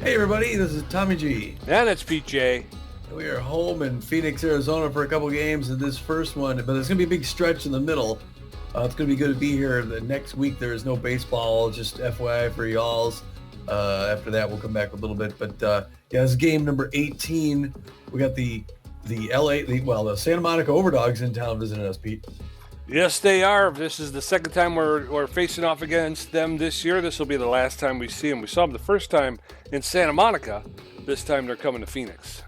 Hey everybody, this is Tommy G. And it's PJ. We are home in Phoenix, Arizona for a couple games in this first one, but there's going to be a big stretch in the middle. It's going to be good to be here. The next week there is no baseball, just FYI for y'alls. After that we'll come back a little bit, but yeah, this is game number 18. We got the Santa Monica Overdogs in town visiting us, Pete. Yes, they are. This is the second time we're facing off against them this year. This will be the last time we see them. We saw them the first time in Santa Monica. This time they're coming to Phoenix.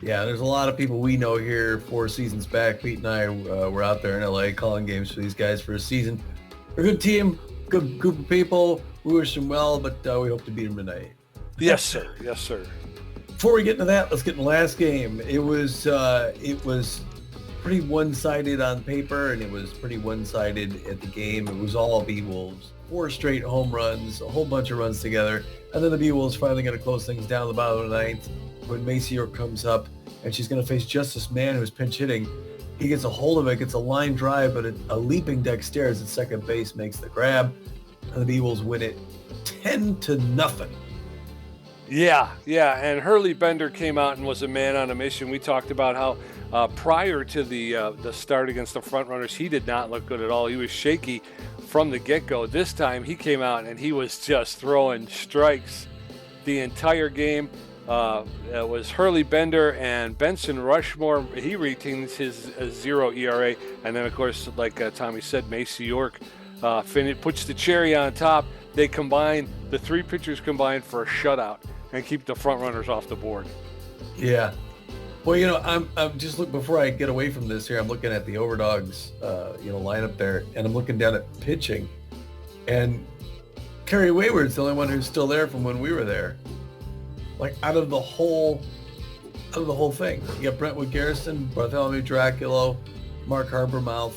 Yeah, there's a lot of people we know here 4 seasons back. Pete and I were out there in LA calling games for these guys for a season. They're a good team, good group of people. We wish them well, but we hope to beat them tonight. Yes, sir. Yes, sir. Before we get into that, let's get in the last game. It was pretty one-sided on paper, and it was pretty one-sided at the game. It was all Beewolves. 4 straight home runs, a whole bunch of runs together, and then the Beewolves finally going to close things down at the bottom of the ninth when Macy York comes up, and she's going to face Justice Mann, who's pinch hitting. He gets a hold of it, gets a line drive, but a leaping Dexter's at second base makes the grab, and the Beewolves win it 10-0. Yeah, and Hurley Bender came out and was a man on a mission. We talked about how prior to the start against the front runners, he did not look good at all. He was shaky from the get-go. This time he came out and he was just throwing strikes the entire game. It was Hurley Bender and Benson Rushmore. He retains his 0 ERA. And then, of course, like Tommy said, Macy York puts the cherry on top. They combine, the 3 pitchers combine for a shutout and keep the front runners off the board. Yeah. Well, I'm just looking, before I get away from this here, I'm looking at the Overdogs, lineup there, and I'm looking down at pitching. And Kerry Wayward's the only one who's still there from when we were there. Like, out of the whole thing. You got Brentwood Garrison, Bartholomew Draculo, Mark Harbormouth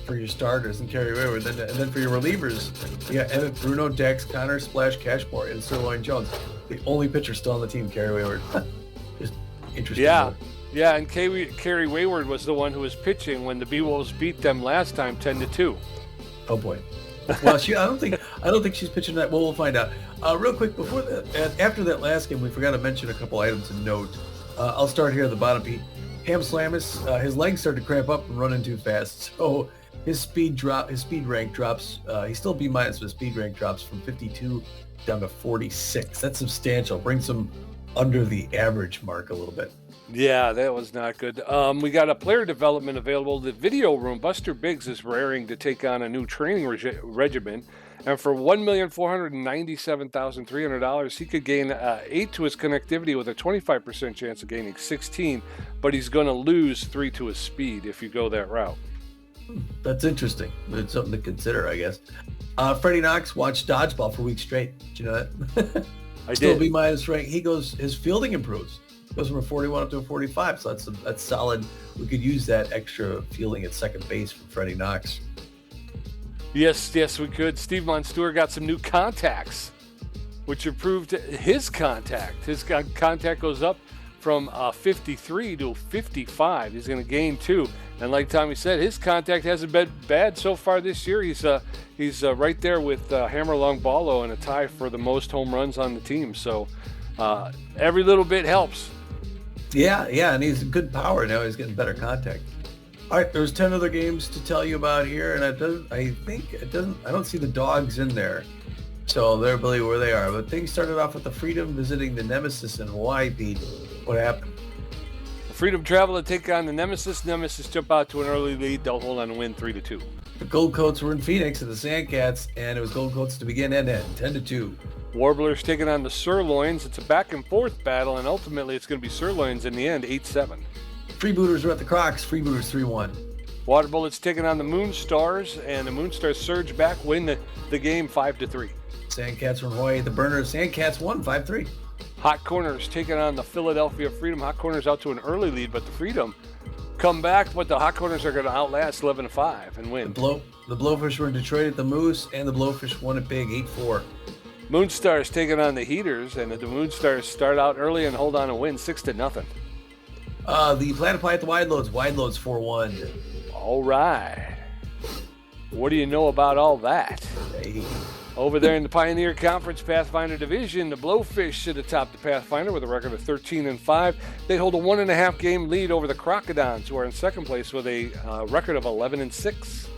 for your starters, and Kerry Wayward. And then for your relievers, you got Emmett Bruno, Dax Connor, Splash Cashmore, and Sirloin Jones. The only pitcher still on the team, Kerry Wayward. Just interesting. Yeah, and Kerry Wayward was the one who was pitching when the Beewolves beat them last time 10-2. Oh boy. Well, I don't think she's pitching that. Well, we'll find out. Real quick, before that, after that last game, we forgot to mention a couple items to note. I'll start here at the bottom, Pete. Ham Slamus, his legs started to cramp up and running too fast, so his speed rank drops. He's still B- but his speed rank drops from 52 down to 46. That's substantial. Brings him under the average mark a little bit. Yeah, that was not good. We got a player development available. The video room, Buster Biggs is raring to take on a new training regimen. And for $1,497,300, he could gain 8 to his connectivity with a 25% chance of gaining 16, but he's going to lose 3 to his speed if you go that route. That's interesting. It's something to consider, I guess. Freddie Knox watched dodgeball for weeks straight. Did you know that? I Still did. B- rank. His fielding improves. Goes from a 41 up to a 45, so that's solid. We could use that extra fielding at second base from Freddie Knox. Yes, we could. Steve Monstour got some new contacts, which improved his contact. His contact goes up from 53 to 55. He's going to gain 2. And like Tommy said, his contact hasn't been bad so far this year. He's right there with Hammer Longballo in a tie for the most home runs on the team. So every little bit helps. Yeah, and he's good power now. He's getting better contact. All right, there's 10 other games to tell you about here, and I don't see the Dogs in there, so they're really where they are. But things started off with the Freedom visiting the Nemesis in Hawaii, Pete. What happened? The Freedom travel to take on the Nemesis. Nemesis jump out to an early lead. They'll hold on and win 3-2. The Gold Coats were in Phoenix at the Sandcats, and it was Gold Coats to begin and end, 10-2. Warblers taking on the Sirloins. It's a back and forth battle, and ultimately it's going to be Sirloins in the end, 8-7. Freebooters were at the Crocs. Freebooters 3-1. Water Bullets taking on the Moonstars, and the Moonstars surge back, win the game 5-3. Sandcats from Hawaii. The Burners. Sandcats won 5-3. Hot Corners taking on the Philadelphia Freedom. Hot Corners out to an early lead, but the Freedom come back, but the Hot Corners are going to outlast 11-5 and win. The Blowfish were in Detroit at the Moose, and the Blowfish won it big, 8-4. Moonstars taking on the Heaters, and the Moonstars start out early and hold on and win 6-0. The Platypi at the Wide Loads 4-1. All right. What do you know about all that? Hey, Over there in the Pioneer Conference Pathfinder Division, the Blowfish sit atop the Pathfinder with a record of 13-5. They hold a 1.5 game lead over the Crocodons, who are in second place with a record of 11-6.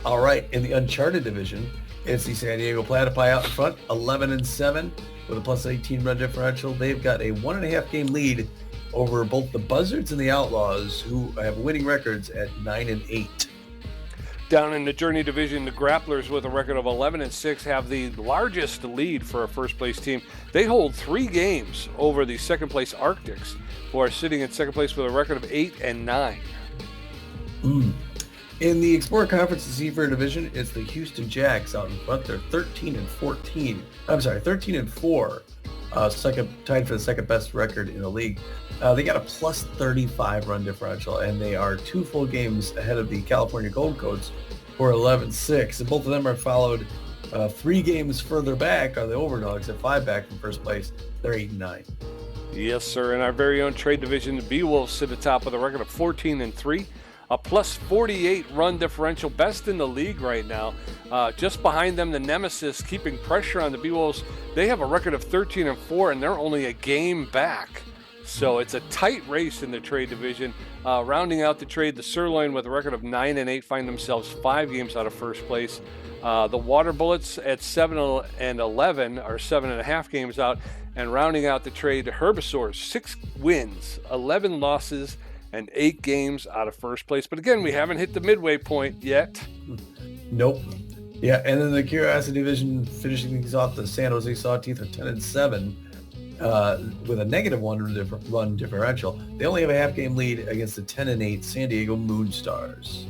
All right, in the Uncharted Division, it's the San Diego Platypi out in front, 11-7 with a plus 18 run differential. They've got a 1.5 game lead over both the Buzzards and the Outlaws, who have winning records at 9-8. Down in the Journey Division, the Grapplers with a record of 11-6 have the largest lead for a first place team. They hold 3 games over the second place Arctics, who are sitting in second place with a record of 8-9. In the Explorer Conference, the Seafair Division, it's the Houston Jacks out in front. They're 13-14. I'm sorry, 13-4. Tied for the second best record in the league. They got a plus 35 run differential, and they are 2 full games ahead of the California Gold Coats, who are 11-6. And both of them are followed 3 games further back are the Overdogs at 5 back from first place. They're 8-9. Yes, sir. In our very own trade division, the Beewolves sit atop with a record of 14-3. A plus 48 run differential, best in the league right now. Just behind them, the Nemesis keeping pressure on the Beewolves. They have a record of 13-4, and they're only a game back. So it's a tight race in the trade division. Rounding out the trade, the Sirloin with a record of 9-8 find themselves 5 games out of first place. The Water Bullets at 7-11 are 7.5 games out. And rounding out the trade, the Herbisaurs, 6 wins, 11 losses, and 8 games out of first place. But again, we haven't hit the midway point yet. Nope. Yeah, and then the Curiosity Division finishing things off, the San Jose Sawteeth are 10-7 with a negative 1 run differential. They only have a half game lead against the 10-8 San Diego Moonstars.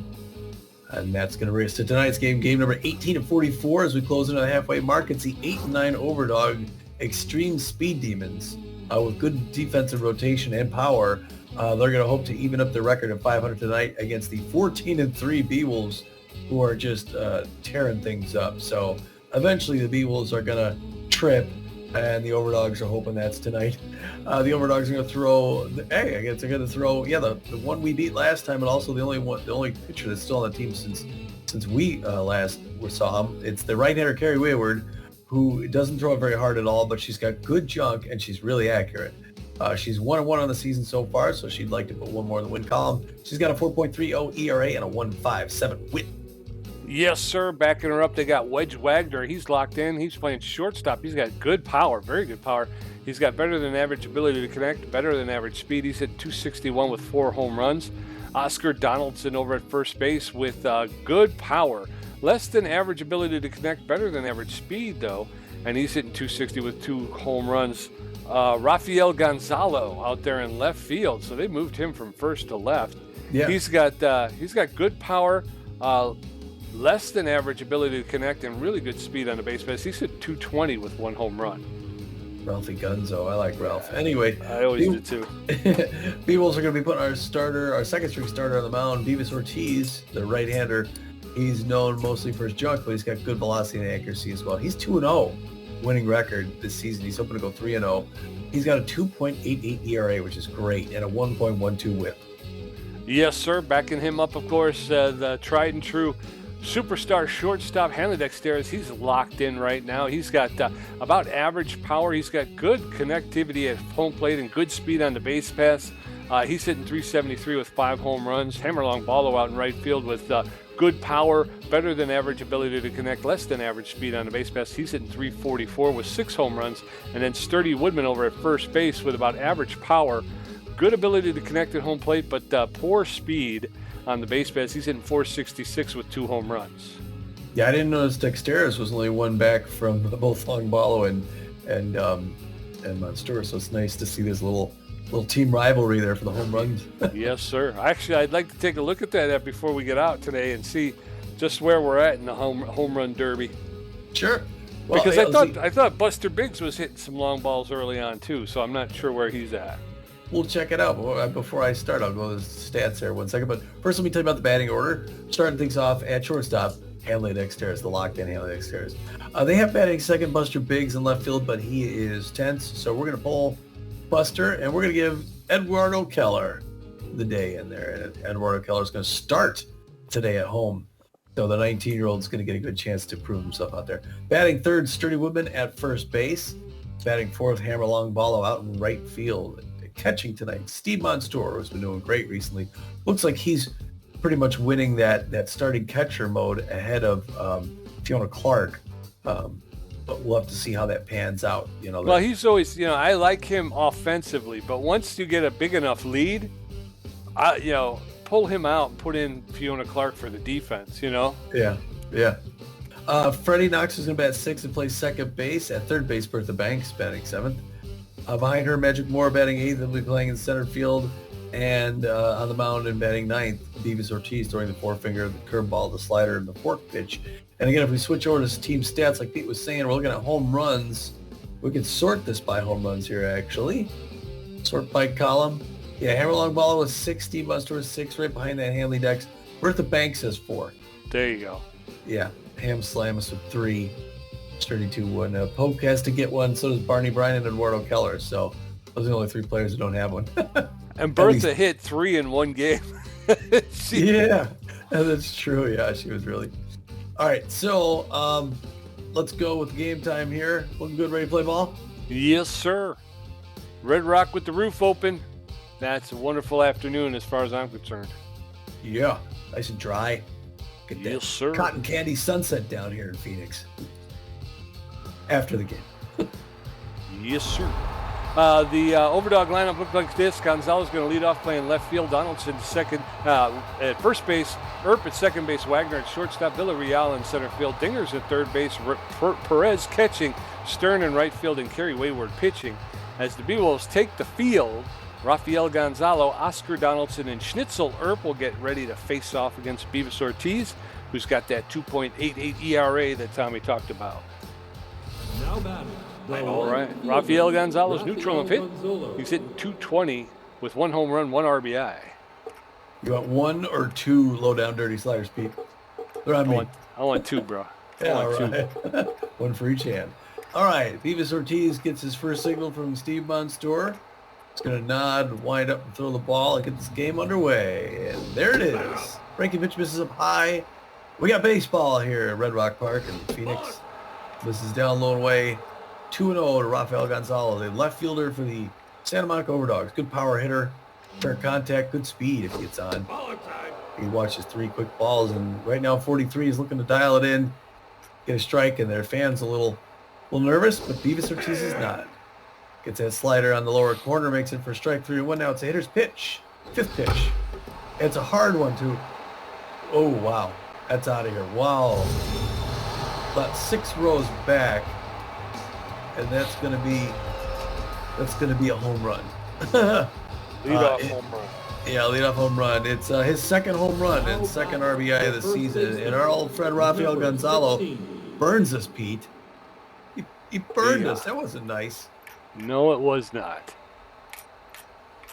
And that's going to bring us to tonight's game number 18-44 as we close into the halfway mark. It's the 8-9 Overdog Extreme Speed Demons with good defensive rotation and power. They're going to hope to even up their record of 500 tonight against the 14-3 Beewolves, who are just tearing things up. So eventually the Beewolves are going to trip, and the Overdogs are hoping that's tonight. The Overdogs are going to throw, I guess they're going to throw, the one we beat last time, and also the only pitcher that's still on the team since we last saw him. It's the right-hander Carrie Wayward, who doesn't throw it very hard at all, but she's got good junk and she's really accurate. She's 1-1 on the season so far, so she'd like to put one more in the win column. She's got a 4.30 ERA and a 1.57 WHIP. Yes, sir. Backing her up, they got Wedge Wagner. He's locked in. He's playing shortstop. He's got good power, very good power. He's got better than average ability to connect, better than average speed. He's at 261 with 4 home runs. Oscar Donaldson over at first base with good power. Less than average ability to connect, better than average speed, though. And he's hitting 260 with 2 home runs. Rafael Gonzalo out there in left field. So they moved him from first to left. Yeah. He's got good power, less than average ability to connect, and really good speed on the base pass. He's hit 220 with 1 home run. Ralphie Gunzo. I like Ralph. Anyway. I always did too. Beewolves are going to be putting our second string starter on the mound, Beavis Ortiz, the right-hander. He's known mostly for his junk, but he's got good velocity and accuracy as well. He's 2-0 winning record this season. He's hoping to go 3-0. He's got a 2.88 ERA, which is great, and a 1.12 WHIP. Yes, sir. Backing him up, of course, the tried and true superstar shortstop Hanley Dexteris. He's locked in right now. He's got about average power. He's got good connectivity at home plate and good speed on the base pass. He's hitting 373 with 5 home runs. Hammerlong Ballo out in right field with good power, better than average ability to connect, less than average speed on the base pass. He's hitting 344 with 6 home runs. And then Sturdy Woodman over at first base with about average power, good ability to connect at home plate, but poor speed on the base pass. He's hitting 466 with 2 home runs. Yeah, I didn't notice Dexteris was only one back from both Longballo and Monster, so it's nice to see this little team rivalry there for the home runs. Yes, sir. Actually, I'd like to take a look at that before we get out today and see just where we're at in the home run derby. Sure. Well, because I thought Buster Biggs was hitting some long balls early on too, so I'm not sure where he's at. We'll check it out. Before I start, I'll go to the stats here 1 second. But first, let me tell you about the batting order. Starting things off at shortstop, Hanley Dexteris, the locked-in Hanley Dexteris. They have batting second Buster Biggs in left field, but he is tense. So we're going to pull Buster, and we're going to give Eduardo Keller the day in there. And Eduardo Keller is going to start today at home So the 19-year-old is going to get a good chance to prove himself out there. Batting third, Sturdy Woodman at first base. Batting fourth, Hammerlong Ballo out in right field. Catching tonight, Steve Monstour, who's been doing great recently. Looks like he's pretty much winning that starting catcher mode ahead of Fiona Clark. But we'll have to see how that pans out. Well, he's always, I like him offensively, but once you get a big enough lead, pull him out and put in Fiona Clark for the defense, Yeah. Freddie Knox is going to bat sixth and play second base. At third base, Bertha Banks batting seventh. Behind her, Magic Moore batting eighth and will be playing in center field. And on the mound and batting ninth, Beavis Ortiz throwing the forefinger, the curveball, the slider, and the fork pitch. And again, if we switch over to team stats, like Pete was saying, we're looking at home runs. We could sort this by home runs here, actually. Sort by column. Yeah, Hammerlong Ballo was 6, Steve Monstour was 6, right behind that Hanley Dex. Bertha Banks has 4. There you go. Yeah, Ham Slamus with 3, Sturdy 2, 1. Pope has to get 1, so does Barney Bryan and Eduardo Keller. So those are the only 3 players who don't have one. And Bertha hit 3 in one game. Yeah, that's true. Yeah, she was really... All right, so let's go with game time here. Looking good, ready to play ball? Yes, sir. Red Rock with the roof open. That's a wonderful afternoon as far as I'm concerned. Yeah, nice and dry. Get that yes, sir. Cotton candy sunset down here in Phoenix. After the game. Yes, sir. The Overdog lineup looked like this. Gonzalez going to lead off playing left field. Donaldson second at first base. Earp at second base. Wagner at shortstop. Villarreal in center field. Dingers at third base. Perez catching. Stern in right field. And Kerry Wayward pitching. As the Beewolves take the field, Rafael Gonzalo, Oscar Donaldson, and Schnitzel Earp will get ready to face off against Beavis Ortiz, who's got that 2.88 ERA that Tommy talked about. Now batting. All right. Rafael Gonzalo's neutral of hit. He's hitting 220 with 1 home run, 1 RBI. You want 1 or 2 low down dirty sliders, Pete? They're on me. I want 2, bro. Yeah, all right. 1 for each hand. All right. Beavis Ortiz gets his first signal from Steve Monstour. He's going to nod, wind up, and throw the ball and get this game underway. And there it is. Breaking pitch misses up high. We got baseball here at Red Rock Park in Phoenix. This is down low and away. 2-0 to Rafael Gonzalo, the left fielder for the Santa Monica Overdogs. Good power hitter, fair contact, good speed if he gets on. He watches 3 quick balls, and right now 43 is looking to dial it in, get a strike, and their fans a little nervous, but Beavis Ortiz is not. Gets that slider on the lower corner, makes it for strike 3-1. Now it's a hitter's pitch, 5th pitch. It's a hard one too. Oh wow, that's out of here. Wow, about 6 rows back. And that's gonna be a home run. Leadoff home run. Yeah, leadoff home run. It's his second home run and second RBI of the season. And our old friend Rafael Gonzalo burns us, Pete. He burned us. That wasn't nice. No, it was not.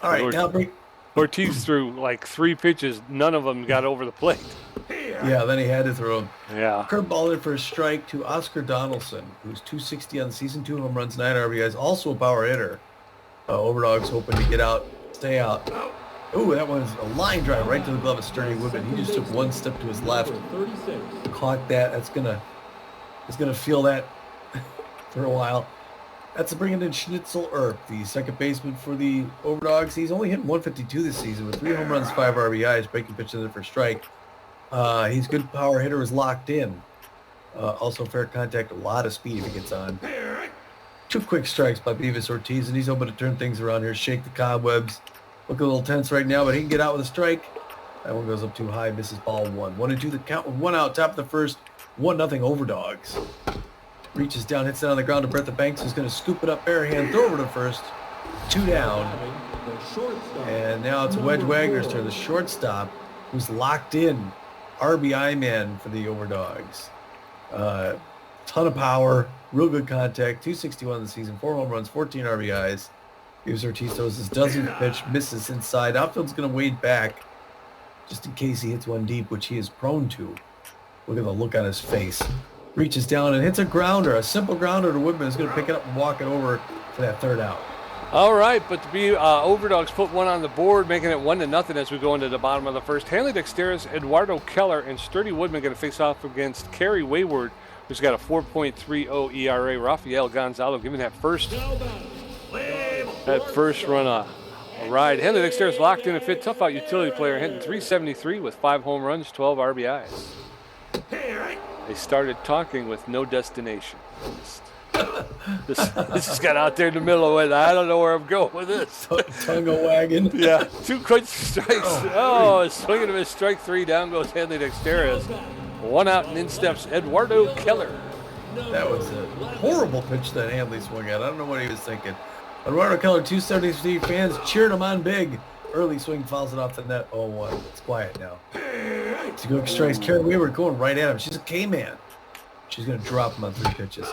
All right, now break. Ortiz threw like 3 pitches. None of them got over the plate. Yeah, then he had to throw him. Yeah. Curveball in for a strike to Oscar Donaldson, who's 260 on the season, 2 home runs, 9 RBIs, also a power hitter. Overdogs hoping to get out, stay out. Oh, that was a line drive right to the glove of Sturdy Woodman. He just took 1 step to his left. Caught that. He's gonna feel that for a while. That's bringing in Schnitzel Earp, the second baseman for the Overdogs. He's only hit 152 this season with 3 home runs, 5 RBIs, breaking pitch in there for strike. He's good power hitter, is locked in. Also fair contact, a lot of speed if he gets on. 2 quick strikes by Beavis Ortiz, and he's hoping to turn things around here, shake the cobwebs. Look a little tense right now, but he can get out with a strike. That one goes up too high, misses ball 1. 1-2 the count with 1 out, top of the first. 1-0 Overdogs. Reaches down, hits it on the ground to Bertha Banks, who's going to scoop it up bare hand, throw over to first. 2 down. And now it's Wedge Wagner's turn, the shortstop, who's locked in. RBI man for the Overdogs. Ton of power, real good contact, 261 in the season, 4 home runs, 14 RBIs. Beavis Ortiz throws his dozenth pitch, misses inside. Outfield's going to wade back just in case he hits one deep, which he is prone to. Look at the look on his face. Reaches down and hits a grounder, a simple grounder to Woodman. Is going to pick it up and walk it over for that 3rd out. All right, but to be Overdogs put one on the board, making it 1-0 as we go into the bottom of the first. Hanley Dexterous, Eduardo Keller, and Sturdy Woodman going to face off against Kerry Wayward, who's got a 4.30 ERA. Rafael Gonzalo giving that first run a ride. Hanley Dexterous locked in and fit, tough out utility player, hitting .373 with 5 home runs, 12 RBIs. They started talking with no destination. This just got out there in the middle of it. I don't know where I'm going with this. Tongue a wagon. Yeah, 2 quick strikes. Oh, swinging to his strike 3. Down goes Hanley Dexterous. 1 out and in steps Eduardo Keller. That was a horrible pitch that Hanley swung at. I don't know what he was thinking. Eduardo Keller, 273 fans cheered him on big. Early swing fouls it off the net. 0-1. It's quiet now. 2 quick strikes. Kerry Wayward going right at him. She's a K-man. She's going to drop him on 3 pitches.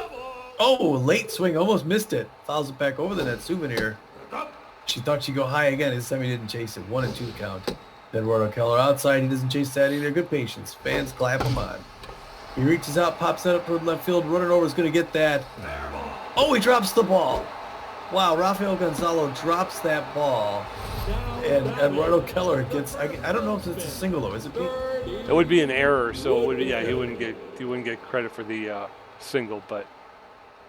Oh, late swing. Almost missed it. Fouls it back over the net. Souvenir. She thought she'd go high again. This time he didn't chase it. 1-2 count. Eduardo Keller outside. He doesn't chase that either. Good patience. Fans clap him on. He reaches out, pops that up toward left field. Running over is going to get that. Oh, he drops the ball. Wow, Rafael Gonzalo drops that ball. And Eduardo Keller gets, I don't know if it's a single though. Is it, Pete? It would be an error, so it would be, he wouldn't get credit for the single, but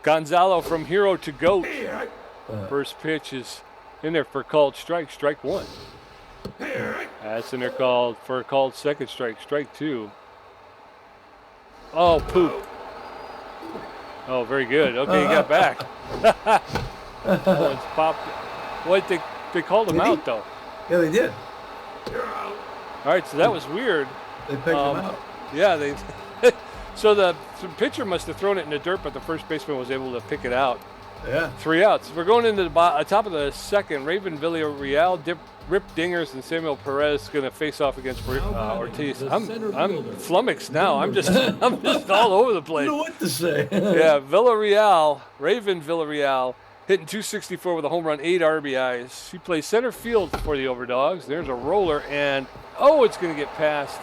Gonzalo from hero to GOAT. First pitch is in there for a called strike, strike 1. That's in there for a called second strike, strike 2. Oh, poop. Oh, very good. Okay, he got back. One's popped. What, they called him out, though. Yeah, they did. All right, so that was weird. They picked him out. Yeah, they. So the pitcher must have thrown it in the dirt, but the first baseman was able to pick it out. Yeah. 3 outs. We're going into the top of the second. Raven Villarreal, Rip Dingers, and Samuel Perez going to face off against Ortiz. I'm flummoxed now. I'm just all over the place. I don't know what to say. Yeah, Villarreal, Raven Villarreal, hitting .264 with a home run, 8 RBIs. He plays center field for the Overdogs. There's a roller, and it's going to get past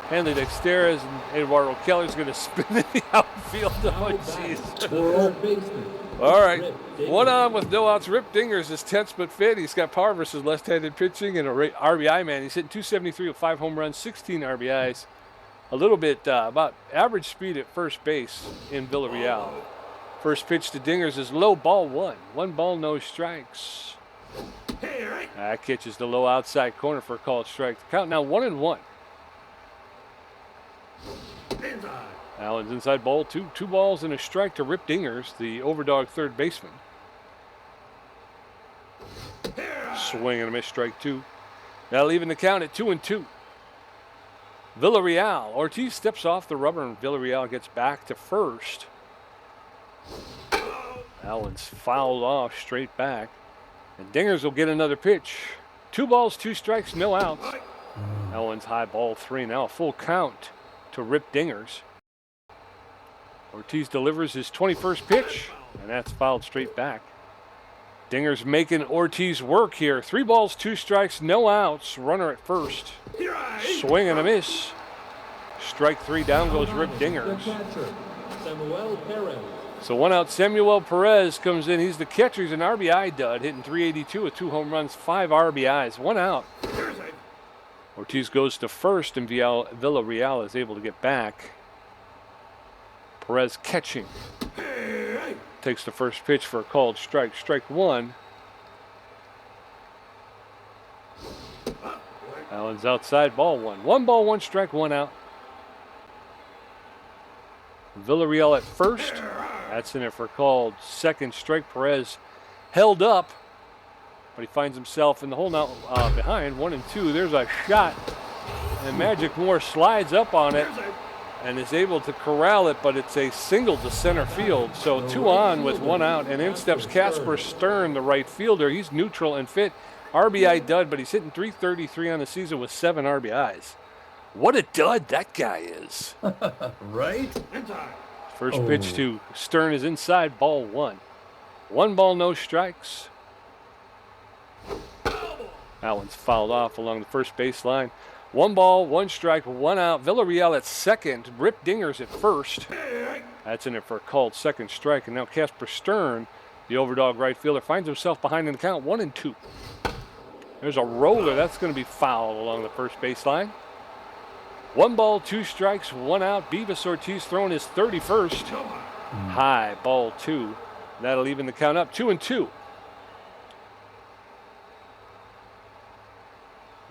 Hanley Dexterous, and Eduardo Keller's going to spin in the outfield. Oh, jeez. All right, 1 on with no outs. Rip Dingers is tense but fit. He's got power versus left-handed pitching and a RBI man. He's hitting .273 with 5 home runs, 16 RBIs. A little bit about average speed at first base in Villarreal. First pitch to Dingers is low, ball 1. 1 ball, no strikes. That catches the low outside corner for a called strike. The count now 1-1. Allen's inside ball 2. 2 balls and a strike to Rip Dingers, the Overdog third baseman. Swing and a miss, strike 2. Now leaving the count at 2-2. Villarreal. Ortiz steps off the rubber and Villarreal gets back to first. Allen's fouled off straight back. And Dingers will get another pitch. 2 balls, 2 strikes, no outs. Allen's high ball 3. Now a full count to Rip Dingers. Ortiz delivers his 21st pitch, and that's fouled straight back. Dingers making Ortiz work here. 3 balls, 2 strikes, no outs. Runner at first. Swing and a miss. Strike 3, down goes Rip Dingers. So 1 out, Samuel Perez comes in. He's the catcher. He's an RBI dud, hitting .382 with 2 home runs, 5 RBIs. 1 out. Ortiz goes to first, and Villarreal is able to get back. Perez catching. Takes the first pitch for a called strike. Strike 1. Allen's outside, ball 1. 1 ball, 1 strike, 1 out. Villarreal at first. That's in it for a called second strike. Perez held up, but he finds himself in the hole now behind 1-2. There's a shot, and Magic Moore slides up on it and is able to corral it, but it's a single to center field. So 2 on with 1 out, and in steps Casper Stern, the right fielder. He's neutral and fit. RBI dud, but he's hitting .333 on the season with 7 RBIs. What a dud that guy is. Right? First pitch to Stern is inside, ball 1. 1 ball, no strikes. Allen's fouled off along the first baseline. 1 ball, 1 strike, 1 out. Villarreal at second. Rip Dingers at first. That's in it for a called second strike. And now Casper Stern The Overdog right fielder finds himself behind in the count, 1-2. There's a roller. That's going to be fouled along the first baseline. 1 ball, 2 strikes, 1 out. Beavis Ortiz throwing his 31st. High, ball 2. That'll even the count up, 2-2.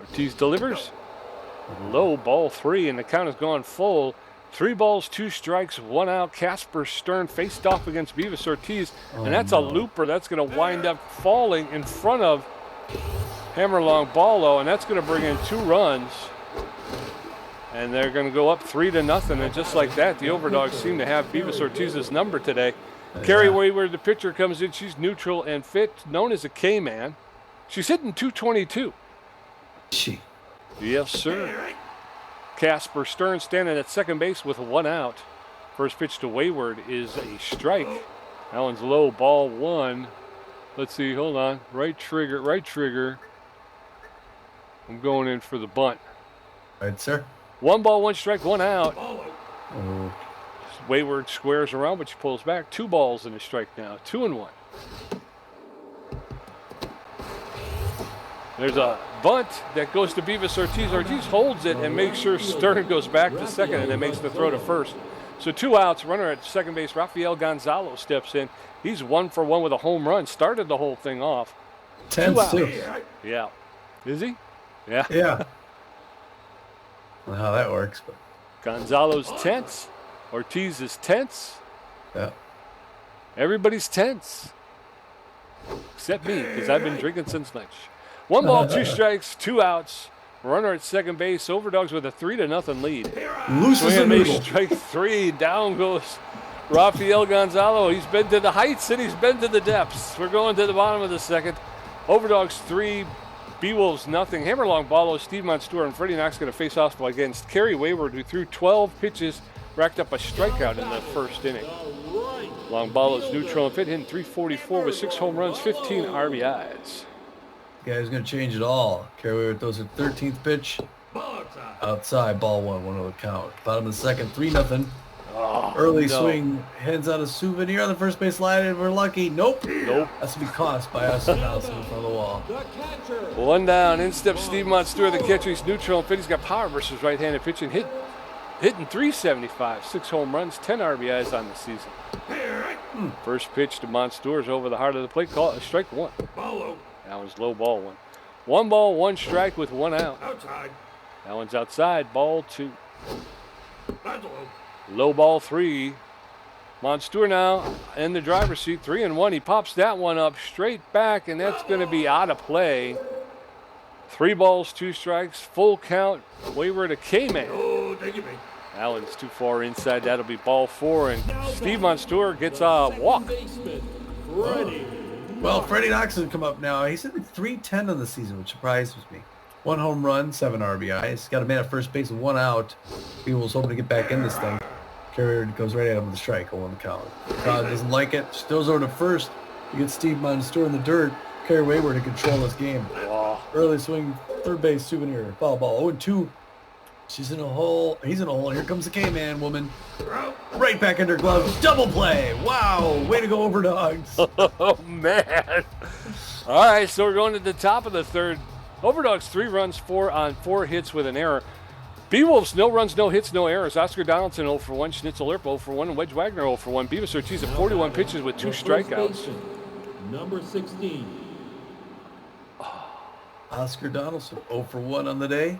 Ortiz delivers. Low, ball 3, and the count has gone full. 3 balls, 2 strikes, 1 out. Casper Stern faced off against Beavis Ortiz, and that's a looper. That's going to wind up falling in front of Hammerlong Ballo, and that's going to bring in 2 runs. And they're going to go up 3-0, and just like that, the Overdogs seem to have Beavis Ortiz's number today. Carrie Wayward, the pitcher, comes in. She's neutral and fit, known as a K-man. She's hitting 222. Yes, sir. Casper Stern standing at second base with 1 out. First pitch to Wayward is a strike. That one's low, ball 1. Let's see, hold on. Right trigger. I'm going in for the bunt. Right, sir. 1 ball, 1 strike, 1 out. Wayward squares around, but she pulls back. 2 balls and a strike now. 2-1. There's a bunt that goes to Beavis Ortiz. Ortiz holds it and makes sure Stern goes back to second and then makes the throw to first. So 2 outs, runner at second base. Rafael Gonzalo steps in. He's 1 for 1 with a home run. Started the whole thing off. 10 too. Yeah. Is he? Yeah. Yeah. I don't know how that works, but Gonzalo's tense. Ortiz is tense. yeah. Everybody's tense. Except me, because I've been drinking since lunch. 1 ball, 2 strikes, 2 outs. Runner at second base. Overdogs with a 3-0 lead. Loose as a noodle. Strike 3. Down goes Rafael Gonzalo. He's been to the heights and he's been to the depths. We're going to the bottom of the second. Overdogs 3, Beewolves 0. Hammerlong Ballo, Steve Monstour, and Freddie Knox going to face off against Kerry Wayward, who threw 12 pitches, racked up a strikeout in the first inning. Long Ballo's neutral and fit, hitting 344 with 6 home runs, 15 RBIs. Guy's going to change it all. Kerry Wayward throws a 13th pitch. Outside, ball 1 on the count. Bottom of the second, 3-0. Early swing, heads on a souvenir on the first base line, and we're lucky. Nope. That's to be cost by us and Nelson in front of the wall. 1 down. In steps Steve Monstour, the catcher. He's neutral and fit. He's got power versus right-handed pitching. Hitting 375, 6 home runs, 10 RBIs on the season. First pitch to Monstour is over the heart of the plate. Call it strike 1. That one's low, ball 1. 1 ball, 1 strike with 1 out. That one's outside, ball 2. Low, ball 3. Monstour now in the driver's seat, 3-1. He pops that one up straight back, and that's going to be out of play. 3 balls, 2 strikes, full count. Wayward a K-man. That one's too far inside. That'll be ball 4, and Steve Monstour gets a walk. Well, Freddie Knox has come up now. He's hitting 310 on the season, which surprises me. 1 home run, 7 RBIs. Got a man at first base with 1 out. Beewolves hoping to get back in this thing. Carrier goes right at him with a strike on the count. Todd doesn't like it. Stills over to first. He gets Steve Monstour in the dirt. Kerry Wayward to control this game. Early swing, third base, souvenir. Foul ball, 0-2. She's in a hole. He's in a hole. Here comes the K-Man woman. Right back under glove. Double play. Wow. Way to go, Overdogs. Oh, man. All right, so we're going to the top of the third. Overdogs 3 runs, 4 on 4 hits with an error. Beewolves, no runs, no hits, no errors. Oscar Donaldson 0 for 1, Schnitzel Earp 0 for 1, and Wedge Wagner 0 for 1. Beavis Ortiz at 41 pitches with 2 strikeouts. Number 16. Oscar Donaldson 0 for 1 on the day.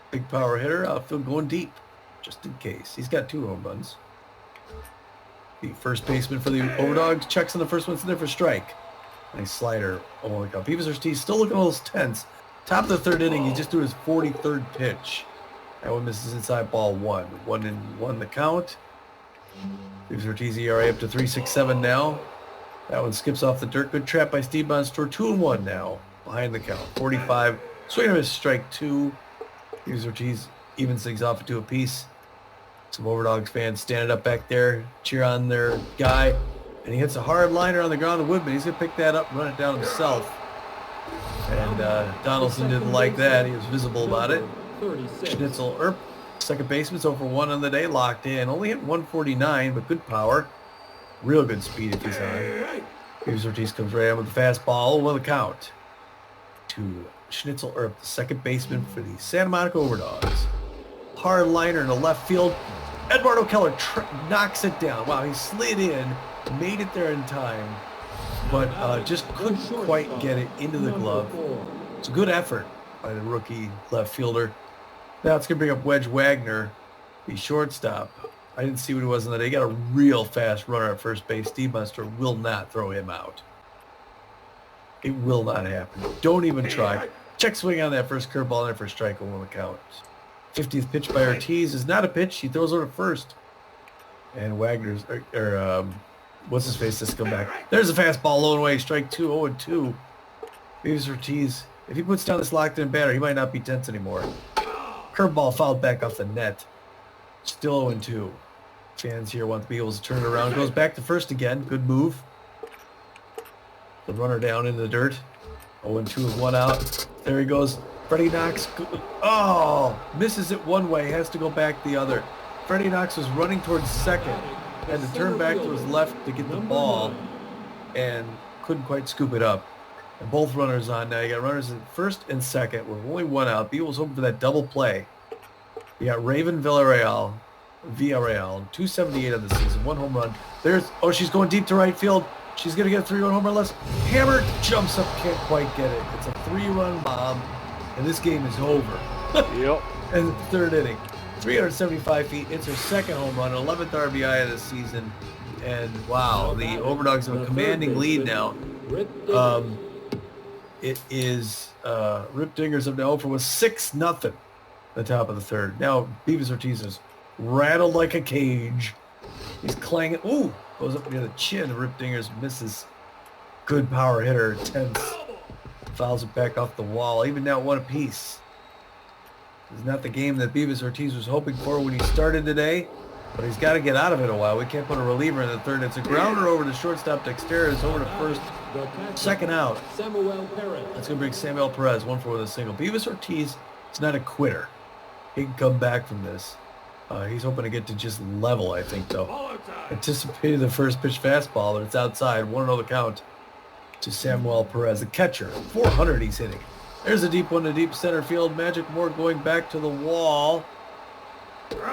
Big power hitter. Outfield going deep, just in case. He's got 2 home runs. The first baseman for the Overdogs checks on the first one, in there for strike. Nice slider. Oh my God. Beavis Ortiz still looking a little tense. Top of the third inning, he just threw his 43rd pitch. That one misses inside, ball 1. 1-1 the count. Beavis Ortiz ERA up to 3.67 now. That one skips off the dirt. Good trap by Steve Monstour. 2-1 now. Behind the count. 45. Swing and a miss, strike 2. Beavis Ortiz evens things off into a piece. Some Overdogs fans standing up back there, cheer on their guy. And he hits a hard liner on the ground to Woodman. He's going to pick that up and run it down himself. And Donaldson didn't like that. He was visible about it. Schnitzel Earp, second baseman, 0 for 1 on the day, locked in. Only hit 149, but good power. Real good speed if he's on. Beavers Ortiz comes right in with the fastball. Will the count to Schnitzel Earp, the second baseman for the Santa Monica Overdogs. Hard liner in the left field. Eduardo Keller knocks it down. Wow, he slid in, made it there in time, but just couldn't quite get it into the glove. It's a good effort by the rookie left fielder. Now it's going to bring up Wedge Wagner, the shortstop. I didn't see what he was in that. He got a real fast runner at first base. Steve Munster will not throw him out. It will not happen. Don't even try. Check swing on that first curveball there for a strike on the count. 50th pitch by Ortiz is not a pitch. He throws over to first. And Wagner's, what's his face, this come back. There's a fastball low and away. Strike 2, 0-2. Beavers Ortiz, if he puts down this locked in batter, he might not be tense anymore. Curveball fouled back off the net. Still 0-2. Fans here want the Beewolves to turn it around. Goes back to first again. Good move. The runner down in the dirt. 0-2 with one out. There he goes. Freddie Knox. Oh, misses it one way. Has to go back the other. Freddie Knox was running towards second. Had to turn back to his left to get the ball. And couldn't quite scoop it up. And both runners on now. You got runners at first and second with only one out. Beewolves hoping for that double play. You got Raven Villarreal, 278 of the season, 1 home run. She's going deep to right field. She's going to get a 3-run home run less. Hammer jumps up, can't quite get it. It's a 3-run bomb, and this game is over. Yep. In the third inning. 375 feet. It's her second home run, 11th RBI of the season. And, wow, the Overdogs have a commanding lead now. It is Rip Dingers of now over with 6-0. The top of the third. Now Beavers Ortiz is rattled like a cage. He's clanging. Ooh, goes up near the chin. Rip Dingers misses. Good power hitter. Tense. Fouls it back off the wall. Even now 1 apiece. It's not the game that Beavers Ortiz was hoping for when he started today, but he's got to get out of it a while. We can't put a reliever in the third. It's a grounder over to shortstop Dexteris, over to first. Second out. That's going to bring Samuel Perez 1 for with a single. Beavers Ortiz is not a quitter. He can come back from this. He's hoping to get to just level, I think, though. Anticipated the first pitch fastball, but it's outside. 1-0 the count to Samuel Perez, the catcher. 400 he's hitting. There's a deep one to deep center field. Magic Moore going back to the wall.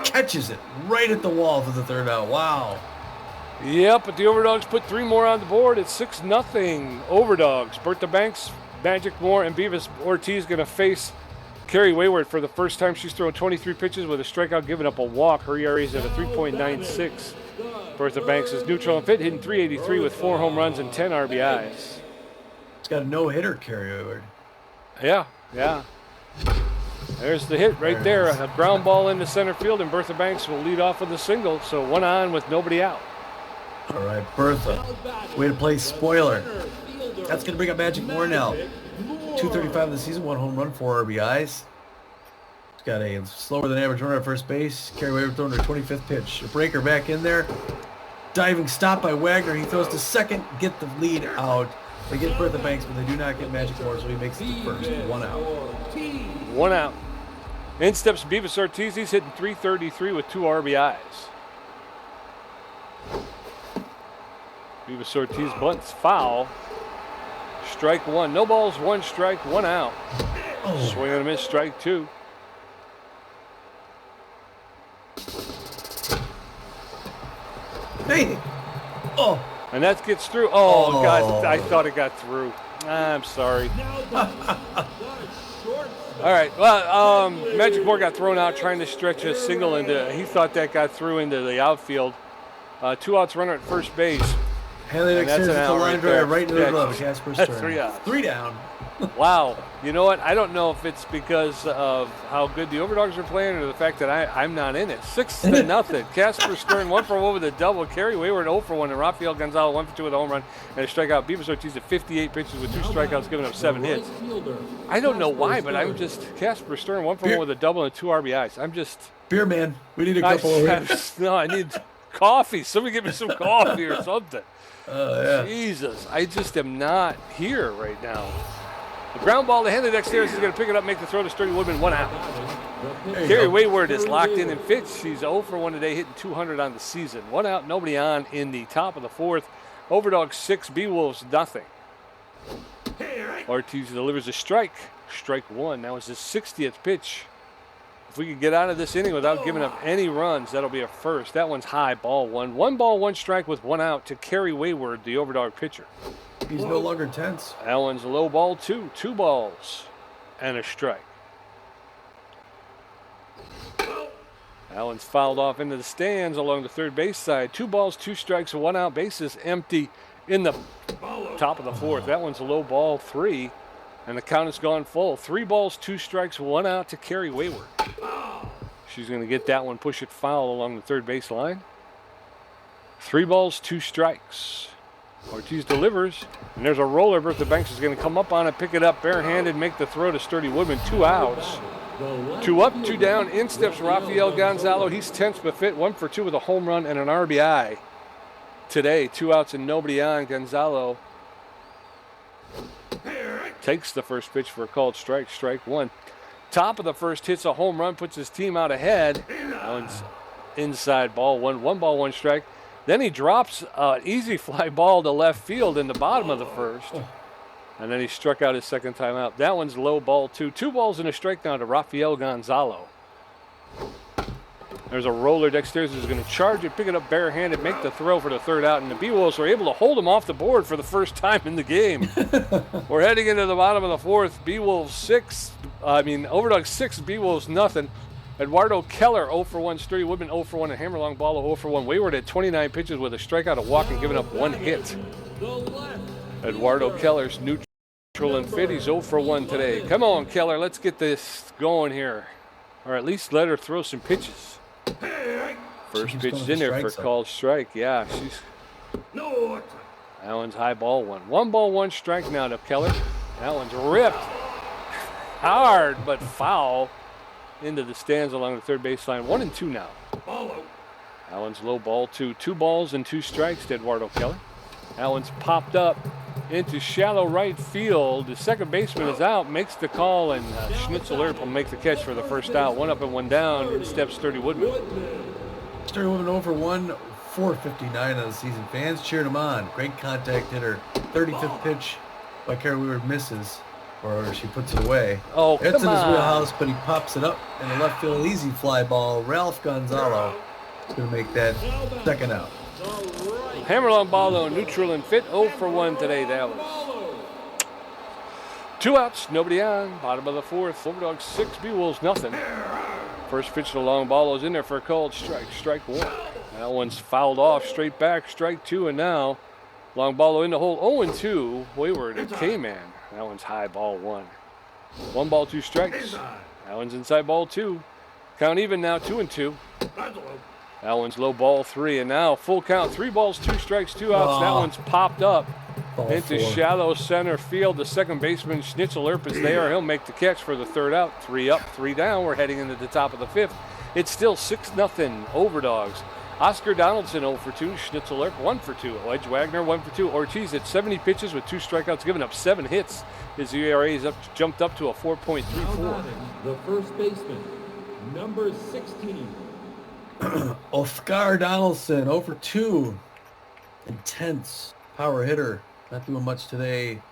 Catches it right at the wall for the third out. Wow. Yep, but the Overdogs put 3 more on the board. It's 6-0 Overdogs. Bertha Banks, Magic Moore, and Beavers Ortiz going to face Carrie Wayward for the first time. She's thrown 23 pitches with a strikeout, giving up a walk. Her ERA is at a 3.96. Bertha Banks is neutral and fit, hitting .383 with 4 home runs and 10 RBIs. It's got a no-hitter, Carrie Wayward. Yeah. There's the hit right there. A ground ball into center field, and Bertha Banks will lead off with a single. So 1 on with nobody out. All right, Bertha. Way to play spoiler. That's going to bring up Magic Moore now. 235 of the season, 1 home run, 4 RBIs. He's got a slower than average runner at first base. Carrie Wayward throwing her 25th pitch. A breaker back in there. Diving stop by Wagner. He throws to second, get the lead out. They get Bertha Banks, but they do not get Magic Moore, so he makes it to first. 1 out. 1 out. In steps Beavers Ortiz. He's hitting .333 with 2 RBIs. Beavers Ortiz bunts foul. Strike 1. No balls, 1 strike, 1 out. Swing and a miss, strike 2. Hey! Oh! And that gets through. Oh, God, I thought it got through. I'm sorry. All right, well, Magic Moore got thrown out trying to stretch a single into, he thought that got through into the outfield. 2 outs, runner at first base. Haley Dexter's the line drive right into the glove. Casper Stern. That's 3 outs. 3 down. Wow. You know what? I don't know if it's because of how good the Overdogs are playing or the fact that I'm not in it. 6-0. Casper Stern 1 for 1 with a double. Carrie Wayward 0 for 1. And Rafael Gonzalez 1 for 2 with a home run and a strikeout. Beavers Ortiz at 58 pitches with 2 strikeouts, giving up 7 hits. I don't know why, but I'm just Casper Stern 1 for 1 with a double and 2 RBIs. I'm just beer man. We need a couple of hitters. No, I need coffee. Somebody give me some coffee or something. Yeah. Jesus, I just am not here right now. The ground ball to Haley Dexteris is going to pick it up, make the throw to Sturdy Woodman, 1 out. Carrie Wayward is locked in and fits. She's 0 for 1 today, hitting .200 on the season. 1 out, nobody on in the top of the 4th. Overdog 6, Beewolves nothing. Ortiz delivers a strike. Strike 1. That was his 60th pitch. If we could get out of this inning without giving up any runs, that'll be a first. That one's high, ball 1. 1 ball, 1 strike with 1 out to Kerry Wayward, the Overdog pitcher. He's no longer tense. That one's low ball 2. 2 balls and a strike. That one's fouled off into the stands along the third base side. 2 balls, 2 strikes, 1 out. Bases empty in the top of the 4th. That one's a low ball 3, and the count has gone full. 3 balls, 2 strikes, 1 out to Kerry Wayward. She's going to get that one, push it foul along the third base line. 3 balls, 2 strikes. Ortiz delivers, and there's a roller. Bertha Banks is going to come up on it, pick it up barehanded, make the throw to Sturdy Woodman. 2 outs. 2 up, 2 down. In steps Rafael Gonzalo. He's tense but fit. 1 for 2 with a home run and an RBI. Today, 2 outs and nobody on. Gonzalo takes the first pitch for a called strike. Strike 1. Top of the first, hits a home run, puts his team out ahead. That one's inside, ball 1. 1 ball, 1 strike. Then he drops an easy fly ball to left field in the bottom of the first. And then he struck out his second time out. That one's low, ball 2. 2 balls and a strike now to Rafael Gonzalo. There's a roller. Dexter's is going to charge it, pick it up barehanded, make the throw for the 3rd out, and the Beewolves are able to hold him off the board for the first time in the game. We're heading into the bottom of the 4th. Overdog 6, Beewolves nothing. Eduardo Keller 0 for 1, Sturdy Woodman 0 for 1, and Hammerlong Ball 0 for 1. Wayward had 29 pitches with a strikeout, a walk, and giving up 1 hit. Eduardo Keller's neutral and fit. He's 0 for 1 today. Come on, Keller, let's get this going here. Or at least let her throw some pitches. First pitch in there for called strike. Yeah, she's. That one's high, ball 1. 1 ball, 1 strike now to Keller. That one's ripped hard but foul into the stands along the third baseline. 1 and 2 now. That one's low, ball 2. 2 balls and 2 strikes to Eduardo Keller. That one's popped up into shallow right field. The second baseman is out, makes the call, and Schnitzel Earp will make the catch for the first out. 1 up and 1 down. In steps Sturdy Woodman. Sturdy Woodman 0 for 1, 459 on the season. Fans cheered him on. Great contact hitter. 35th pitch by Kerry Wayward misses, or she puts it away. Oh, it's in his wheelhouse, but he pops it up in the left field. Easy fly ball. Ralph Gonzalo is going to make that 2nd out. Hammerlong Ball, neutral and fit, 0 for 1 today. That was 2 outs, nobody on. Bottom of the 4th. Overdogs 6, Beewolves nothing. First pitch to Long Ball is in there for a called strike. Strike 1. That one's fouled off, straight back. Strike 2, and now Long Ball in the hole. 0 and 2. Wayward at K-Man. That one's high, ball 1. 1 ball, 2 strikes. That one's inside, ball 2. Count even now, 2 and 2. That one's low, ball 3, and now full count. 3 balls, 2 strikes, 2 outs. That one's popped up into shallow center field. The second baseman, Schnitzel Earp, is there. He'll make the catch for the 3rd out. 3 up, 3 down. We're heading into the top of the 5th. It's still 6-0 Overdogs. Oscar Donaldson 0 for 2. Schnitzel Earp 1 for 2. Wedge Wagner 1 for 2. Ortiz at 70 pitches with 2 strikeouts, giving up 7 hits. His ERA is jumped up to a 4.34. The first baseman, number 16. Oscar Donaldson 0 for 2. Intense power hitter. Not doing much today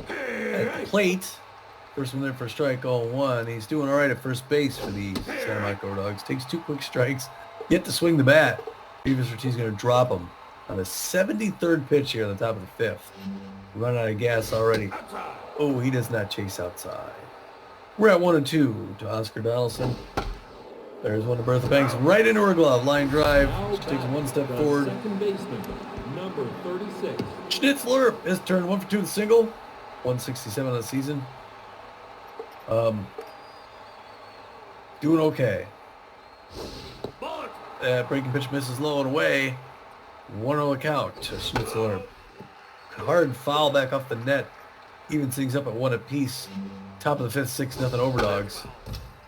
at the plate. First one there for a strike, 0-1. He's doing all right at first base for the Santa Monica Overdogs. Takes 2 quick strikes. Yet to swing the bat. Beavis Ortiz going to drop him on the 73rd pitch here on the top of the 5th. Run out of gas already. Oh, he does not chase outside. We're at 1 and 2 to Oscar Donaldson. There's one to Bertha Banks right into her glove. Line drive. She takes 1 step forward. Second baseman, number 36. Schnitzler has turned 1 for 2 with a single. 167 on the season. Doing okay. Breaking pitch misses low and away. 1-0 count to Schnitzler. Hard foul back off the net. Evens things up at 1 apiece. Top of the 5th, 6-0 Overdogs.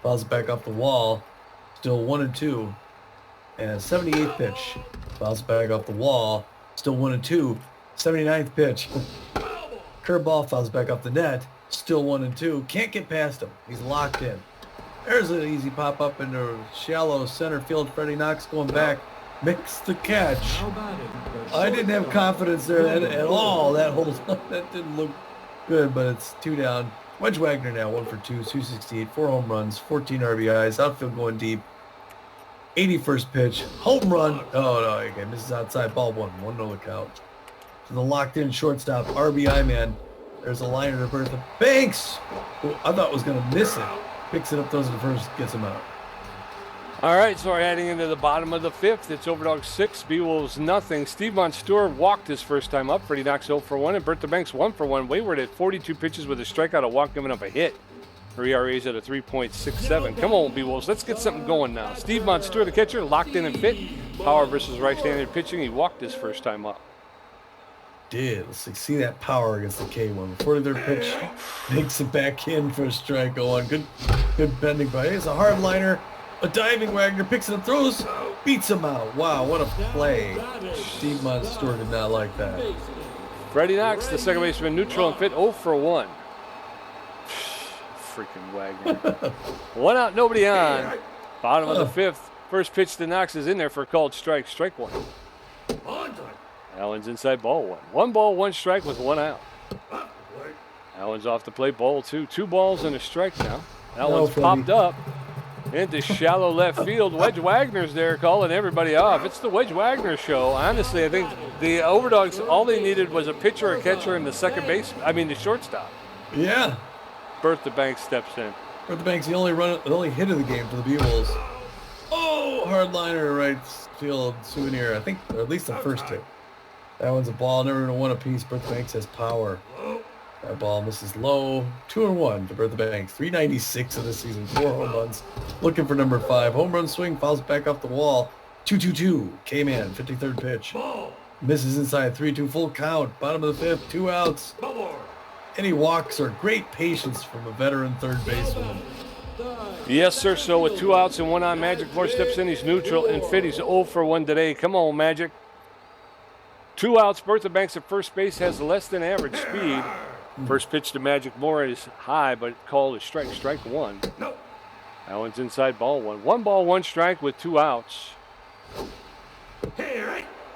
Fouls it back off the wall. Still 1 and 2. And a 78th pitch. Fouls it back off the wall. Still 1 and 2. 79th pitch. Curveball fouls back off the net. Still 1 and 2. Can't get past him. He's locked in. There's an easy pop up into shallow center field. Freddie Knox going back. makes the catch. Now batting the I didn't have shortstop, confidence there at all. That whole that didn't look good, but it's 2 down. Wedge Wagner now 1 for 2, 268, 4 home runs, 14 RBIs, outfield going deep. 81st pitch, home run. Oh no, okay, misses outside, ball 1-0 the count. To the locked in shortstop, RBI man. There's a liner to Bertha Banks, who I thought was going to miss it. Picks it up, throws it to first, gets him out. All right, so we're heading into the bottom of the 5th. It's Overdogs 6, Beewolves nothing. Steve Monstour walked his first time up. Freddie Knox 0 for 1, and Bertha Banks 1 for 1. Wayward at 42 pitches with a strikeout, a walk, giving up a hit. Her ERA's at a 3.67. Come on, Beewolves, let's get something going now. Steve Monstour, the catcher, locked in and fit. Power versus right-handed pitching. He walked his first time up. Let's see that power against the K1. Before their pitch, makes it back in for a strike. Good bending by. It's a hard liner. A diving Wagner picks it up, throws, beats him out. Wow, what a play. Steve Monstour did not like that. Freddie Knox, the second baseman, neutral and fit, 0 for 1. Freaking Wagner. 1 out, nobody on. Bottom of the 5th. First pitch to Knox is in there for a called strike. Strike 1. Allen's inside, ball 1. 1 ball, 1 strike with 1 out. Allen's off to play ball 2. 2 balls and a strike now. Allen's popped up into shallow left field. Wedge Wagner's there calling everybody off. It's the Wedge Wagner show. Honestly, I think the Overdogs, all they needed was a pitcher, a catcher, and the shortstop. Yeah. Bertha Banks steps in. Bertha Banks, the only hit of the game for the Beewolves. Oh, hard liner right field souvenir. I think, or at least the first hit. That one's a ball, never going to 1 apiece. Bertha Banks has power. That ball misses low. 2-1 to Bertha Banks. 396 of the season, 4 home runs. Looking for number 5. Home run swing, fouls back off the wall. 2-2-2. K-Man, 53rd pitch. Misses inside, 3-2 full count. Bottom of the 5th, 2 outs. Any walks are great patience from a veteran third baseman. Yes, sir. So with 2 outs and 1 on, Magic Moore steps in. He's neutral and fit. He's 0 for 1 today. Come on, Magic. 2 outs. Bertha Banks at first base has less than average speed. First pitch to Magic Moore is high, but called a strike. Strike 1. That one's inside, ball 1. 1 ball, 1 strike with 2 outs.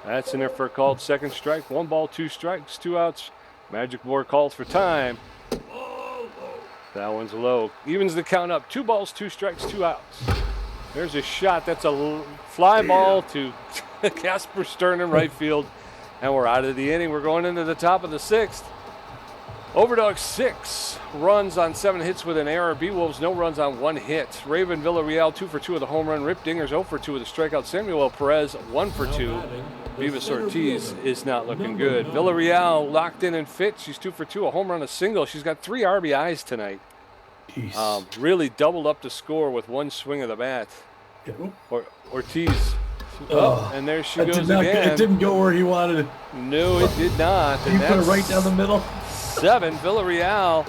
That's in there for a called second strike. 1 ball, 2 strikes, 2 outs. Magic Moore calls for time. That one's low. Evens the count up. 2 balls, 2 strikes, 2 outs. There's a shot. That's a fly ball to Casper Stern in right field. And we're out of the inning. We're going into the top of the 6th. Overdogs 6 runs on 7 hits with an error. Beewolves no runs on 1 hit. Raven Villarreal 2 for 2 with a home run. Rip Dingers 0 for 2 with a strikeout. Samuel Perez 1 for 2. Beavis Ortiz is not looking good. Villarreal locked in and fit. She's 2 for 2, a home run, a single. She's got 3 RBIs tonight. Really doubled up the score with 1 swing of the bat. Ortiz. And there she goes again. It didn't go where he wanted it. No, it did not. You put it right down the middle. 7. Villarreal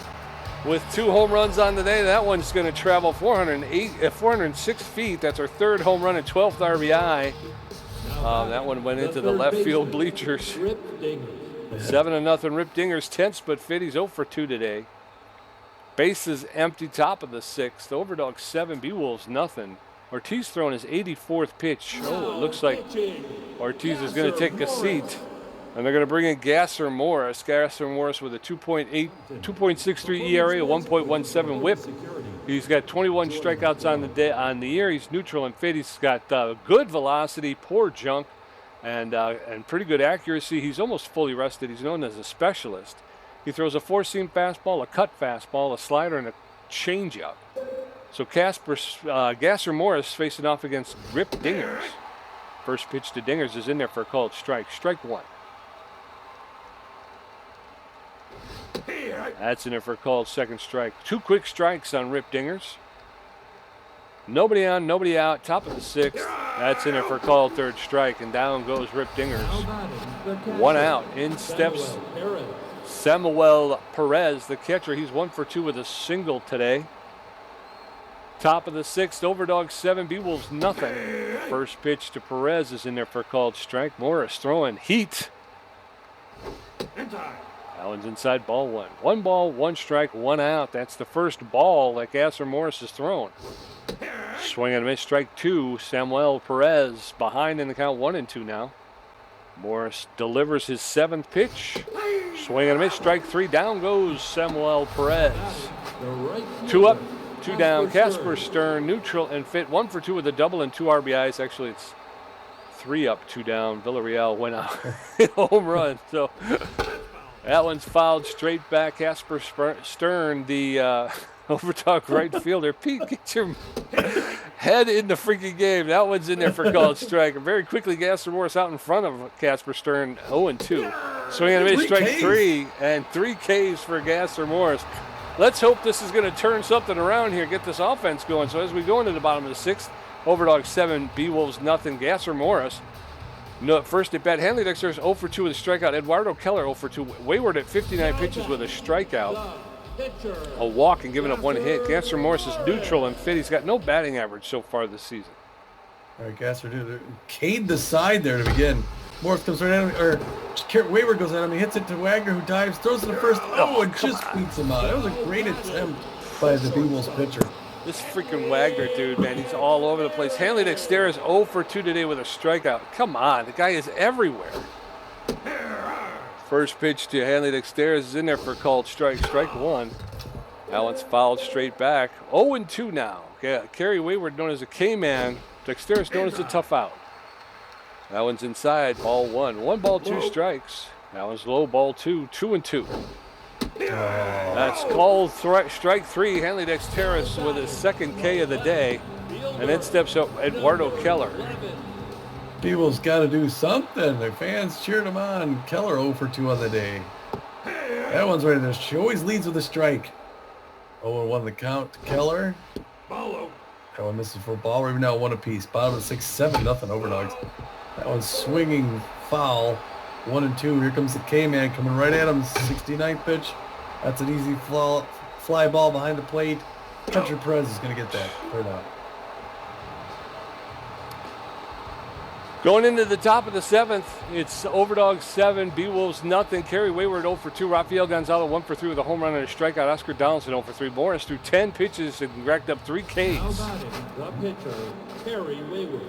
with 2 home runs on the day. That one's going to travel 406 feet. That's her 3rd home run and 12th RBI. That one went into the left field bleachers. 7-0 Rip Dingers. 10th but fit. He's 0 for 2 today. Bases empty, top of the 6th. Overdogs 7, Beewolves nothing. Ortiz throwing his 84th pitch. Oh, it looks like Ortiz is going to take a seat. And they're going to bring in Gasser Morris. Gasser Morris with a 2.63 ERA, a 1.17 WHIP. He's got 21 strikeouts on the year. He's neutral and fit. He's got good velocity, poor junk, and pretty good accuracy. He's almost fully rested. He's known as a specialist. He throws a 4-seam fastball, a cut fastball, a slider, and a changeup. So Gasser Morris facing off against Rip Dingers. First pitch to Dingers is in there for a called strike. Strike 1. That's in there for a called second strike. 2 quick strikes on Rip Dingers. Nobody on, nobody out. Top of the 6th. That's in there for a called third strike. And down goes Rip Dingers. 1 out. In steps Samuel Perez, the catcher. He's 1 for 2 with a single today. Top of the 6th. Overdogs 7, Beewolves nothing. First pitch to Perez is in there for a called strike. Morris throwing heat. Allen's inside, ball 1. 1 ball, 1 strike, 1 out. That's the first ball that Gasser Morris has thrown. Swing and a miss, strike 2. Samuel Perez behind in the count, 1-2 now. Morris delivers his 7th pitch. Swing and a miss, strike 3. Down goes Samuel Perez. 2 up, 2 down. Casper Stern, neutral and fit. 1 for 2 with a double and 2 RBIs. Actually, it's 3 up, 2 down. Villarreal went out home run. So that one's fouled straight back. Casper Stern, the Overdog right fielder. Pete, get your head in the freaking game. That one's in there for called strike. Very quickly, Gasser Morris out in front of Casper Stern, 0-2. Swing and a miss, strike 3, and 3 Ks for Gasser Morris. Let's hope this is going to turn something around here, get this offense going. So as we go into the bottom of the 6th, Overdogs 7, Beewolves nothing. Gasser Morris, no, first at bat. Hanley Dexter 0 for 2 with a strikeout. Eduardo Keller 0 for 2. Wayward at 59 pitches with a strikeout. A walk and giving up 1 hit. Gasser Morris is neutral and fit. He's got no batting average so far this season. All right, Gasser, dude, Cade the side there to begin. Morris comes right at him, or Wayward goes at him. He hits it to Wagner, who dives, throws it to first. Oh, and just beats him out. That was a great attempt by the Beewolves pitcher. This freaking Wagner dude, man, he's all over the place. Hanley Dexter is 0 for 2 today with a strikeout. Come on, the guy is everywhere. First pitch to Hanley Dexter is in there for called strike. Strike 1. That one's fouled straight back. 0-2 now. Kerry Wayward known as a K-man. Dexter is known as a tough out. That one's inside. Ball 1. 1 ball, 2 strikes. That one's low. Ball 2. 2-2. That's called strike 3. Hanley Dexteris with his 2nd K of the day. And then steps up Eduardo Keller. People's got to do something. Their fans cheered him on. Keller 0 for 2 on the day. That one's right there. She always leads with a strike. 0-1 the count to Keller. That one misses for a ball. We're now 1 apiece. Bottom of the 6th, 7-0 Overdogs. That one's swinging foul. 1-2. Here comes the K-man coming right at him. 69th pitch. That's an easy fly ball behind the plate. Country Perez is going to get that. Third out. Going into the top of the 7th, it's Overdogs 7, Beewolves nothing. Kerry Wayward 0 for 2. Rafael Gonzalo 1 for 3 with a home run and a strikeout. Oscar Donaldson 0 for 3. Morris threw 10 pitches and racked up 3 Ks. The pitcher, Kerry Wayward.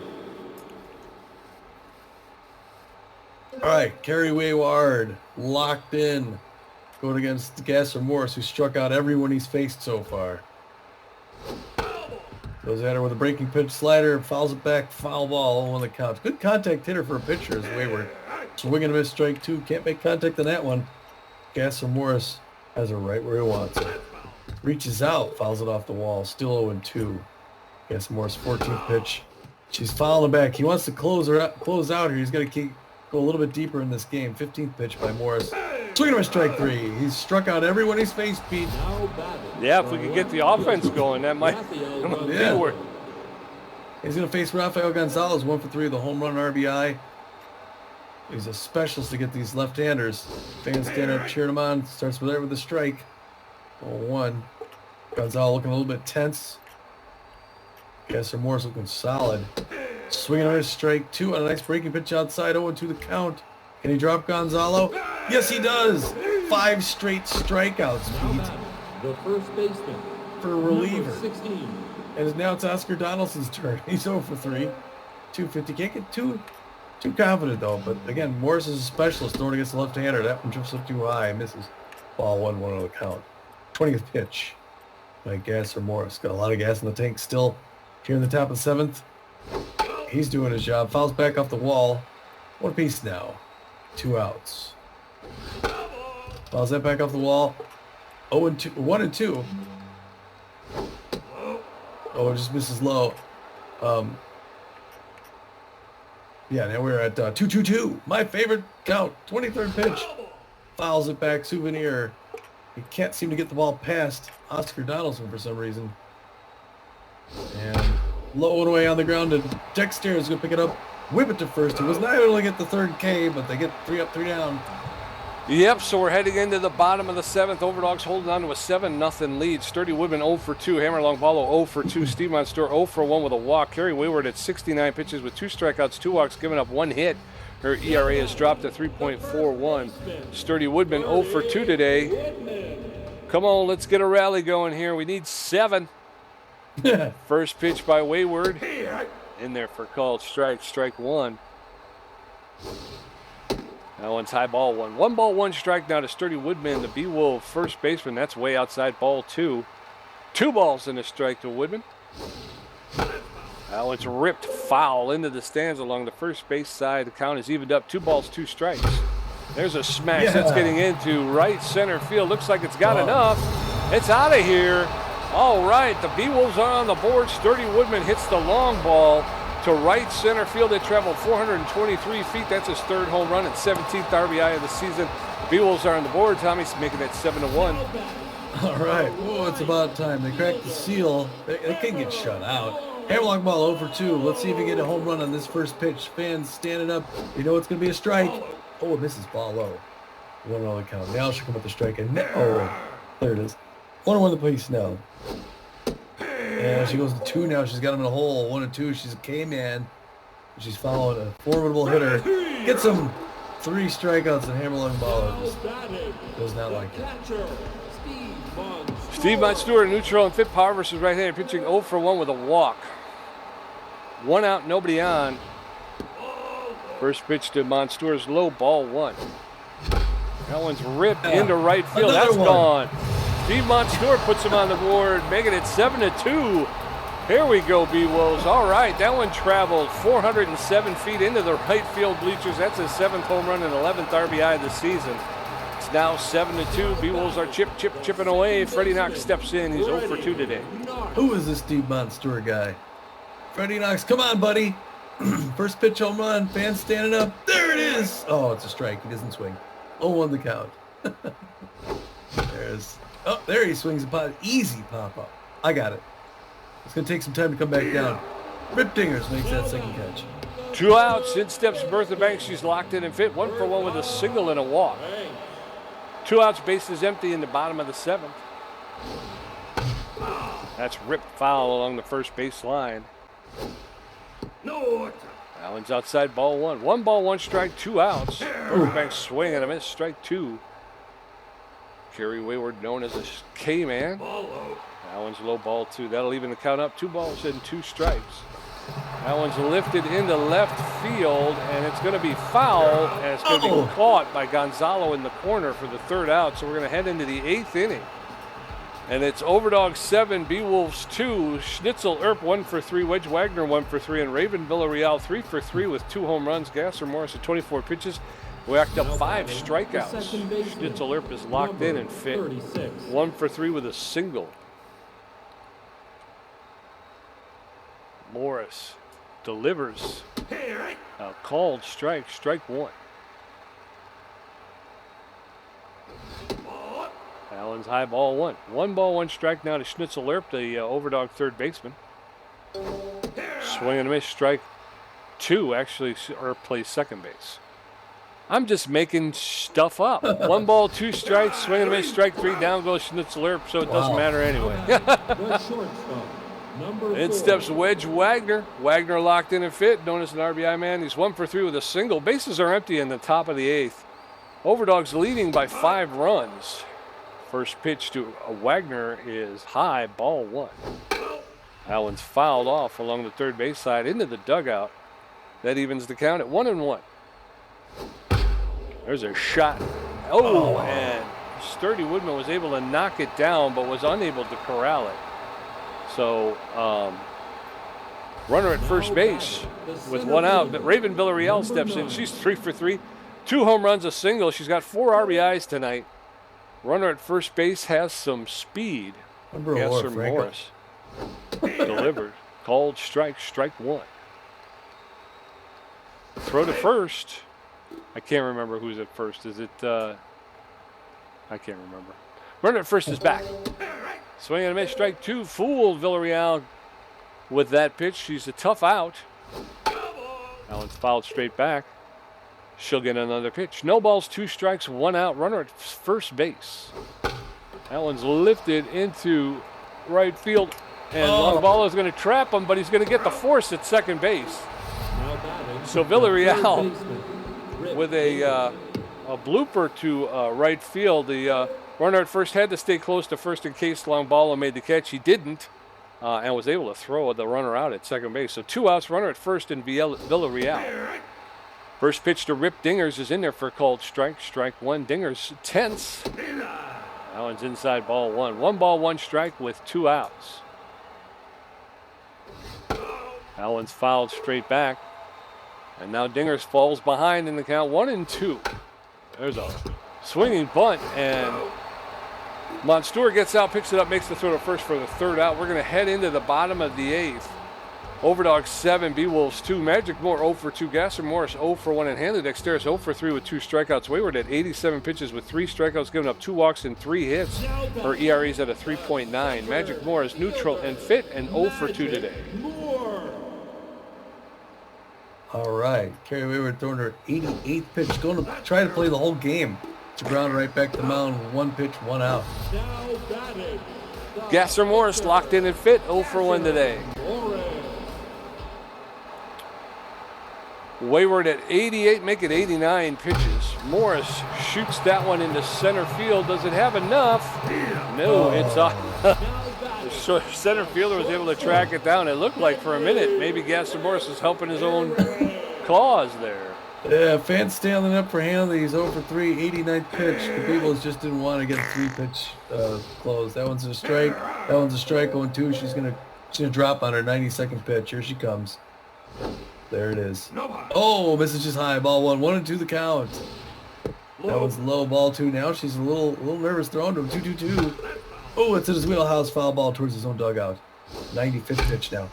All right, Kerry Wayward locked in. Going against Gasser Morris, who struck out everyone he's faced so far. Goes at her with a breaking pitch slider, fouls it back, foul ball, 0-1 the count. Good contact hitter for a pitcher is Wayward. Swing and a miss, strike 2. Can't make contact on that one. Gasser Morris has it right where he wants it. Reaches out, fouls it off the wall. Still 0-2. Gasser Morris, 14th pitch. She's fouling back. He wants to close out here. He's got to go a little bit deeper in this game. 15th pitch by Morris. Swing and a miss, strike 3. He's struck out everyone he's faced, Pete. Yeah, if we could get the offense going, that might work. He's going to face Rafael Gonzalez, 1 for 3 with a home run RBI. He's a specialist to get these left-handers. Fans stand up, cheering him on. Starts there with a strike. 0-1. Gonzalez looking a little bit tense. Gasser Morris looking solid. Swinging on his strike 2 on a nice breaking pitch outside. 0-2 the count. Can he drop Gonzalo? Yes, he does. 5 straight strikeouts, Pete. The first baseman for a reliever. 16. And now it's Oscar Donaldson's turn. He's 0 for 3. 250. Can't get too confident, though. But, again, Morris is a specialist throwing against the left-hander. That one drifts up too high. Misses. Ball 1-1 on the count. 20th pitch by Gasser Morris. Got a lot of gas in the tank still here in the top of the 7th. He's doing his job. Fouls back off the wall. 1 apiece now. 2 outs. Fouls that back off the wall. 0-2, 1-2. Oh, it just misses low. Yeah, now we're at 2-2-2. My favorite count. 23rd pitch. Fouls it back. Souvenir. He can't seem to get the ball past Oscar Donaldson for some reason. And low and away on the ground. And Dexter is going to pick it up. Whip it to first. He was not able to get the 3rd K, but they get 3 up, 3 down. Yep, so we're heading into the bottom of the 7th. Overdogs holding on to a 7-0 lead. Sturdy Woodman 0 for 2. Hammer Longballo 0 for 2. Steve Monster 0 for 1 with a walk. Kerry Wayward at 69 pitches with 2 strikeouts, 2 walks, giving up 1 hit. Her ERA has dropped to 3.41. Sturdy Woodman 0 for 2 today. Come on, let's get a rally going here. We need 7. First pitch by Wayward. In there for called strike. Strike one. That one's high, ball one. 1 ball, 1 strike now to Sturdy Woodman, the Beewolves first baseman. That's way outside, ball 2. 2 balls and a strike to Woodman. That one's ripped foul into the stands along the first base side. The count is evened up. 2 balls, 2 strikes. There's a smash that's getting into right center field. Looks like it's got enough. It's out of here. All right, the Beewolves are on the board. Sturdy Woodman hits the long ball to right center field. It traveled 423 feet. That's his 3rd home run and 17th RBI of the season. The Beewolves are on the board. Tommy's making it 7-1. All right. Oh, it's about time. They cracked the seal. They can't get shut out. Hammerlock ball 0 for 2. Let's see if we get a home run on this first pitch. Fans standing up. You know it's going to be a strike. Oh, it misses ball low. 1 on the count. Now she'll come with the strike. And no. There it is. 1-1 the place now. Yeah, she goes to 2 now. She's got him in a hole. 1 and 2. She's a K-man. She's following a formidable hitter. Gets him 3 strikeouts and Hammerlong baller just does not like it. Steve Montstewart, neutral and fit power versus right-handed pitching 0 for 1 with a walk. 1 out, nobody on. First pitch to Montstewart's low, ball 1. That one's ripped into right field. That's gone. Steve Montstewart puts him on the board, making it 7-2. Here we go, Beewolves. All right, that one traveled 407 feet into the right field bleachers. That's his 7th home run and 11th RBI of the season. It's now 7-2. Beewolves are chipping away. Freddie Knox steps in. He's 0 for 2 today. Who is this Steve Montstewart guy? Freddie Knox, come on, buddy. First pitch home run. Fans standing up. There it is. Oh, it's a strike. He doesn't swing. 0-1 the count. There's... Oh, there he swings a pot. Easy pop-up. I got it. It's going to take some time to come back down. Rip Dingers makes that second catch. 2 outs. In steps Bertha Banks. She's locked in and fit. 1 for 1 with a single and a walk. 2 outs. Bases empty in the bottom of the 7th. That's ripped foul along the first base line. That one's outside, ball 1. 1 ball, 1 strike, 2 outs. Bertha Banks swing and a miss. Strike 2. Kerry Wayward, known as a K-man. That one's low, ball 2. That'll even the count up. 2 balls and 2 strikes. That one's lifted into left field, and it's going to be foul, and it's going to be caught by Gonzalo in the corner for the 3rd out. So we're going to head into the 8th inning. And it's Overdogs 7, Beewolves 2, Schnitzel Earp 1 for 3, Wedge Wagner 1 for 3, and Raven Villarreal 3 for 3 with 2 home runs. Gasser Morris at 24 pitches. Whacked up 5 strikeouts. Schnitzel Earp is locked in and fit. 1 for 3 with a single. Morris delivers. Called strike. Strike 1. Allen's high, ball 1. 1 ball, 1 strike now to Schnitzel Earp, the Overdog 3rd baseman. Swing and a miss. Strike 2. Actually, Earp plays second base. I'm just making stuff up. 1 ball, 2 strikes, swing and a miss, strike 3, down goes Schnitzel Earp, so it doesn't matter anyway. In steps Wedge Wagner. Wagner locked in and fit, known as an RBI man. He's 1 for 3 with a single. Bases are empty in the top of the 8th. Overdogs leading by 5 runs. First pitch to Wagner is high, ball 1. That one's fouled off along the 3rd base side into the dugout. That evens the count at 1-1. There's a shot. And Sturdy Woodman was able to knock it down, but was unable to corral it. So, runner at first base with 1 out. But Raven Villarreal steps in. She's 3 for 3. 2 home runs, a single. She's got 4 RBIs tonight. Runner at first base has some speed. Gasser Morris delivered. Called strike. Strike 1. Throw to first. I can't remember who's at first. Is it, I can't remember. Runner at first is back. Swing and a miss, strike 2. Fooled Villarreal with that pitch. She's a tough out. That one's fouled straight back. She'll get another pitch. No balls, 2 strikes, 1 out. Runner at first base. That one's lifted into right field. And Longball is going to trap him, but he's going to get the force at second base. So Villarreal with a blooper to right field. The runner at first had to stay close to first in case Longball made the catch. He didn't. and was able to throw the runner out at second base. So 2 outs, runner at first in Villarreal. First pitch to Rip Dingers is in there for a called strike. Strike one. Dingers tense. That one's inside, ball one. 1 ball, 1 strike with 2 outs. That one's fouled straight back. And now Dingers falls behind in the count, 1-2. There's a swinging bunt, and Monstour gets out, picks it up, makes the throw to first for the 3rd out. We're going to head into the bottom of the 8th. Overdogs 7, Beewolves 2. Magic Moore 0 for 2. Gasser Morris 0 for 1. And Hanley Dexteris 0 for 3 with 2 strikeouts. Wayward at 87 pitches with 3 strikeouts, giving up 2 walks and 3 hits. Her ERA is at a 3.9. Magic Moore is neutral and fit and 0 for 2 today. All right. Carrie Wayward throwing her 88th pitch. Going to try to play the whole game. To ground right back to the mound with 1 pitch, 1 out. Gasser Morris locked in and fit, 0 for 1 today. Wayward at 88, make it 89 pitches. Morris shoots that one into center field. Does it have enough? No, it's off. The center fielder was able to track it down. It looked like for a minute maybe Gasser Morris was helping his own cause there. Yeah, fans standing up for Hanley. He's 0 for 3, 89th pitch. The Beewolves just didn't want to get the 3-pitch close. That one's a strike. That one's a strike. 0-2. She's gonna drop on her 92nd pitch. Here she comes. There it is. Oh, misses just high. Ball 1. 1-2 the count. That was low. Ball 2. Now she's a little nervous throwing to him. 2-2-2. Oh, it's in his wheelhouse. Foul ball towards his own dugout. 95th pitch now.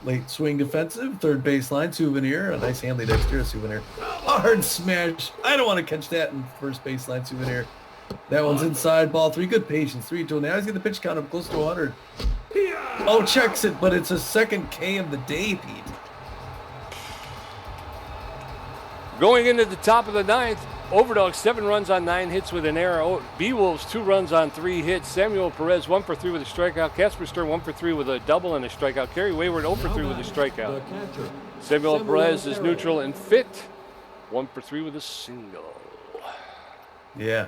Late swing defensive, 3rd baseline souvenir, a nice Hanley Dexter souvenir. Hard smash. I don't want to catch that in 1st baseline souvenir. That one's inside, ball 3. Good patience. 3-2. Now he's got the pitch count up close to 100. Oh, checks it, but it's a 2nd K of the day, Pete. Going into the top of the 9th, Overdog 7 runs on 9 hits with an error. Beewolves 2 runs on 3 hits. Samuel Perez 1 for 3 with a strikeout. Casper Stern 1 for 3 with a double and a strikeout. Kerry Wayward 0 for 3 with a strikeout. Samuel Perez is neutral and fit. 1 for 3 with a single. Yeah.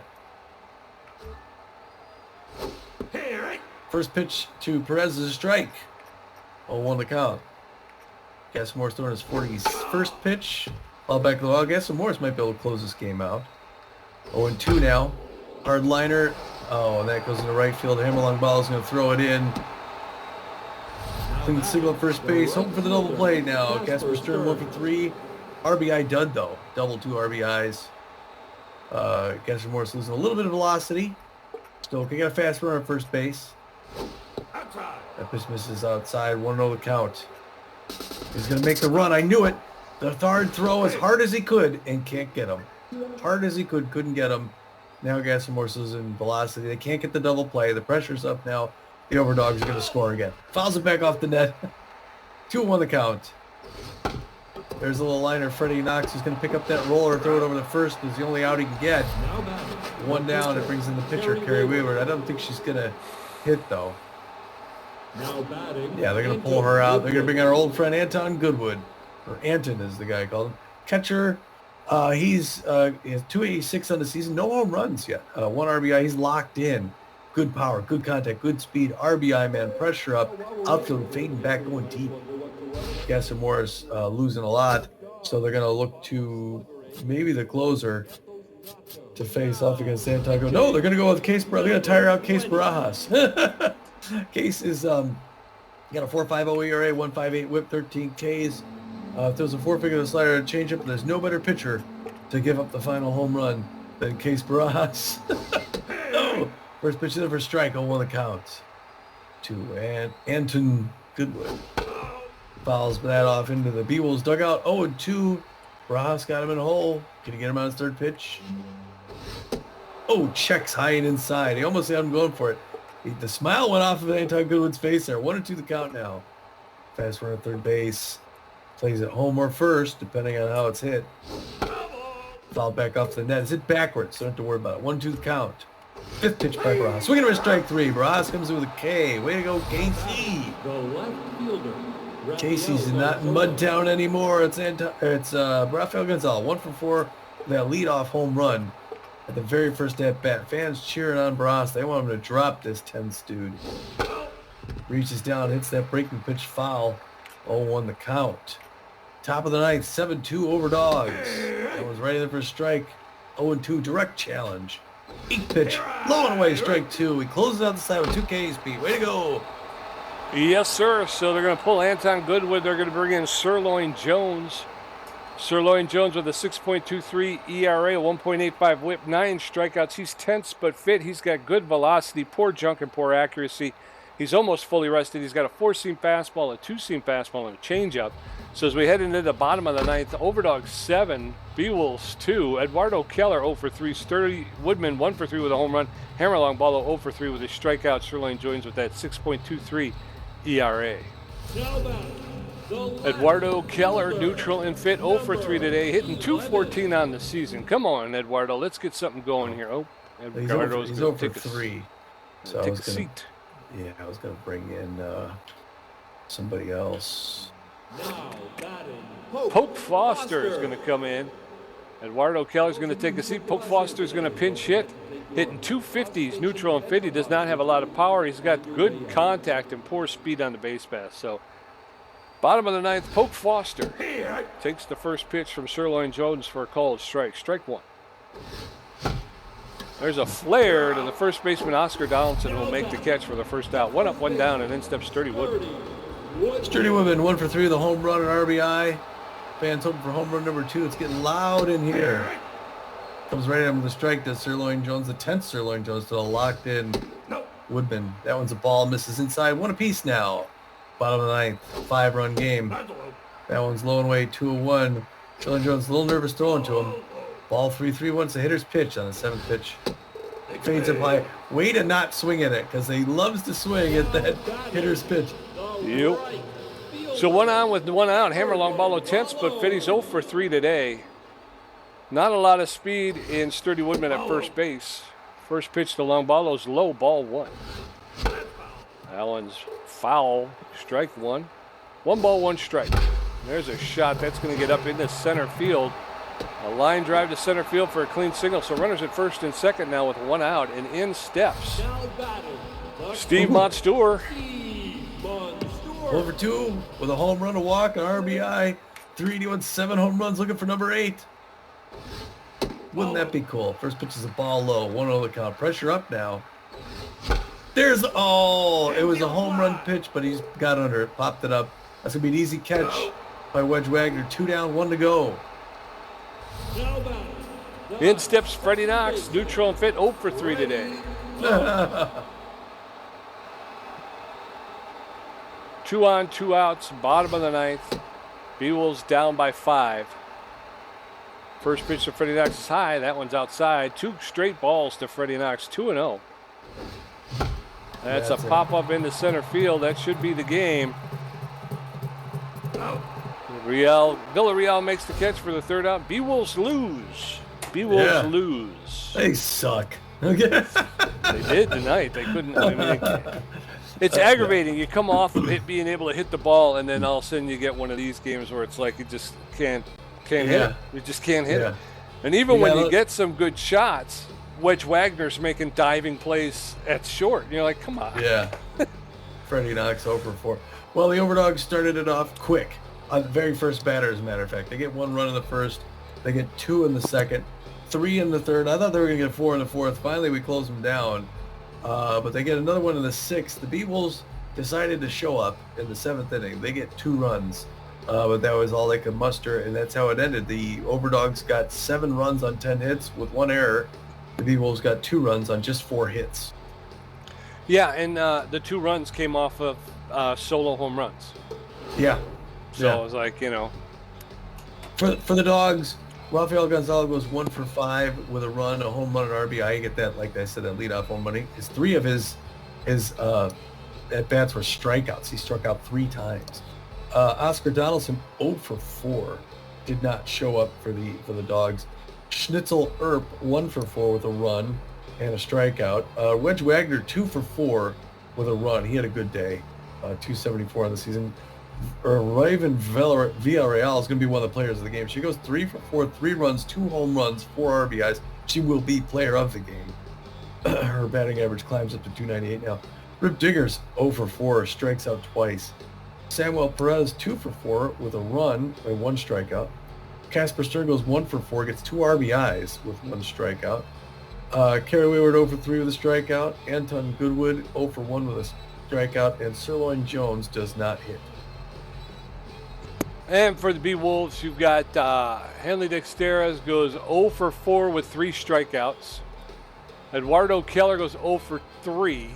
First pitch to Perez is a strike. 0-1 the count. Gasser Morris throwing his 41st pitch. Ball back to the wall. Gasser Morris might be able to close this game out. 0-2 now. Hard liner. Oh, and that goes into right field. Hammerlong ball is going to throw it in. Clean single at first base. Hoping for the double play now. Casper Stern 1 for 3. RBI dud though. Double 2 RBIs. Gasser Morris losing a little bit of velocity. Still can get a fast runner at first base. That pitch misses outside. 1-0 the count. He's going to make the run. I knew it. The hard throw as hard as he could and can't get him. Hard as he could, couldn't get him. Now Gasser Morris is in velocity. They can't get the double play. The pressure's up now. The Overdogs are going to score again. Fouls it back off the net. 2-1 the count. There's a little liner. Freddie Knox is going to pick up that roller, throw it over the first. It's the only out he can get. 1 down. It brings in the pitcher, Carrie Wayward. I don't think she's going to hit, though. Yeah, they're going to pull her out. They're going to bring in our old friend Anton Goodwood. Or Anton is the guy called him. Catcher, he has 286 on the season. No home runs yet. 1 RBI. He's locked in. Good power, good contact, good speed. RBI, man. Pressure up. Outfield fading back, going deep. Gasser Morris losing a lot. So they're going to look to maybe the closer to face off against Anton. No, they're going to go with Case. They're going to tire out Case Barajas. Case is got a 4.50 ERA, 1.58 WHIP, 13 Ks. If there's a 4-finger slider to change up, there's no better pitcher to give up the final home run than Case Barajas. No. First pitch in for strike, 0-1 the count. To Anton Goodwood. Fouls that off into the Beewolves dugout. 0-2. Barajas got him in a hole. Can he get him on his 3rd pitch? Oh, checks high and inside. He almost had him going for it. The smile went off of Anton Goodwood's face there. 1-2 the count now. Fast runner at 3rd base. Plays it home or first, depending on how it's hit. Foul back off the net. It's hit backwards, so don't have to worry about it. 1-2 the count. 5th pitch by Barajas. Swinging for strike 3. Barajas comes in with a K. Way to go, Casey. The left fielder. Casey's not in Mudtown anymore. It's Rafael Gonzalez. 1 for 4. That leadoff home run at the very first at bat. Fans cheering on Barajas. They want him to drop this tense dude. reaches down, hits that breaking pitch foul. 0-1 the count. Top of the ninth, 7-2 Overdogs. That was right in there for a strike. 0-2 direct challenge. Eighth pitch, low and away, strike 2. He closes out the side with 2 Ks speed. Way to go. Yes, sir. So they're going to pull Anton Goodwood. They're going to bring in Sirloin Jones. Sirloin Jones with a 6.23 ERA, 1.85 whip, 9 strikeouts. He's tense but fit. He's got good velocity, poor junk and poor accuracy. He's almost fully rested. He's got a 4-seam fastball, a 2-seam fastball, and a changeup. So as we head into the bottom of the ninth, Overdogs 7, Beewolves 2, Eduardo Keller 0 for 3, Sturdy Woodman 1 for 3 with a home run, Hammer Longballo 0 for 3 with a strikeout. Sirloin Jones with that 6.23 ERA. Eduardo Keller, neutral and fit, 0 for 3 today, hitting .214 on the season. Come on, Eduardo, let's get something going here. Oh, Eduardo's he's 0 for 3. So take a seat. Yeah, I was going to bring in somebody else. Poke Foster is going to come in. Eduardo Keller's going to take a seat. Poke Foster's going to pinch hit. Hitting .250s, neutral and fit. He does not have a lot of power. He's got good contact and poor speed on the base pass. So, bottom of the ninth, Poke Foster takes the first pitch from Sirloin Jones for a called strike. Strike 1. There's a flare to the first baseman, Oscar Donaldson, who will make the catch for the first out. 1 up, 1 down, and in steps Sturdy Woodman. Sturdy Woodman, 1 for 3 with a home run and RBI. Fans hoping for home run number 2. It's getting loud in here. Comes right in with a strike to Sirloin Jones, the 10th Sirloin Jones, to a locked in Woodman. That one's a ball, misses inside. 1 apiece now. Bottom of the ninth, 5-run game. That one's low and away, 2-1. Sirloin Jones a little nervous throwing to him. Ball 3-3 once the hitter's pitch on the 7th pitch. Fades up high. Way to not swing at it, because he loves to swing at that hitter's pitch. Yep. So 1 on with 1 out. Hammer Longballo tense, but Fitty's 0 for 3 today. Not a lot of speed in Sturdy Woodman at first base. First pitch to Longballo's low, ball 1. That one's foul. Strike 1. 1 ball, 1 strike. There's a shot that's going to get up into center field. A line drive to center field for a clean signal. So runners at first and second now with 1 out, and in steps Steve Monstour. 0 for 2 with a home run, a walk, an RBI. 381, 7 home runs, looking for number 8. Wouldn't that be cool? First pitch is a ball low, 1-0 the count. Pressure up now. There's, it was a home run pitch, but he's got under it, popped it up. That's going to be an easy catch by Wedge Wagner. 2 down, 1 to go. In steps Freddie Knox, neutral and fit, 0 for 3 today. 2 on, 2 outs, bottom of the ninth. Beewolves down by 5. First pitch to Freddie Knox is high. That one's outside. 2 straight balls to Freddie Knox, 2-0. That's a pop-up into center field. That should be the game. Villarreal makes the catch for the 3rd out. Beewolves lose. Beewolves lose. They suck. Okay. They did tonight. They couldn't. It's aggravating. You come off of it being able to hit the ball, and then all of a sudden you get one of these games where it's like you just can't hit it. You just can't hit it. And even when you get some good shots, Wedge Wagner's making diving plays at short. You're like, come on. Yeah. Freddie Knox 0 for 4. Well, the Overdogs started it off quick. On the very first batter, as a matter of fact. They get 1 run in the first. They get 2 in the second. 3 in the third. I thought they were going to get 4 in the fourth. Finally, we close them down. But they get another one in the 6th. The Beewolves decided to show up in the 7th inning. They get 2 runs. But that was all they could muster, and that's how it ended. The Overdogs got 7 runs on 10 hits with 1 error. The Beewolves got 2 runs on just 4 hits. Yeah, and the 2 runs came off of solo home runs. Yeah. So it was like, For the Dogs, Rafael Gonzalez goes 1 for 5 with a run, a home run, an RBI. You get that, like I said, that leadoff home run. 3 of his at-bats were strikeouts. He struck out 3 times. Oscar Donaldson 0 for 4 did not show up for the Dogs. Schnitzel Earp 1 for 4 with a run and a strikeout. Wedge Wagner 2 for 4 with a run. He had a good day. 274 on the season. Raven Villarreal is going to be one of the players of the game. She goes 3 for 4, 3 runs, 2 home runs, 4 RBIs. She will be player of the game. Her batting average climbs up to 298 now. Rip Diggers 0 for 4, strikes out twice. Samuel Perez 2 for 4 with a run and 1 strikeout. Casper Stern goes 1 for 4, gets 2 RBIs with 1 strikeout. Kerry Wayward 0 for 3 with a strikeout. Anton Goodwood 0 for 1 with a strikeout. And Sirloin Jones does not hit. And for the Beewolves, you've got Hanley Dexteras goes 0 for 4 with 3 strikeouts. Eduardo Keller goes 0 for 3.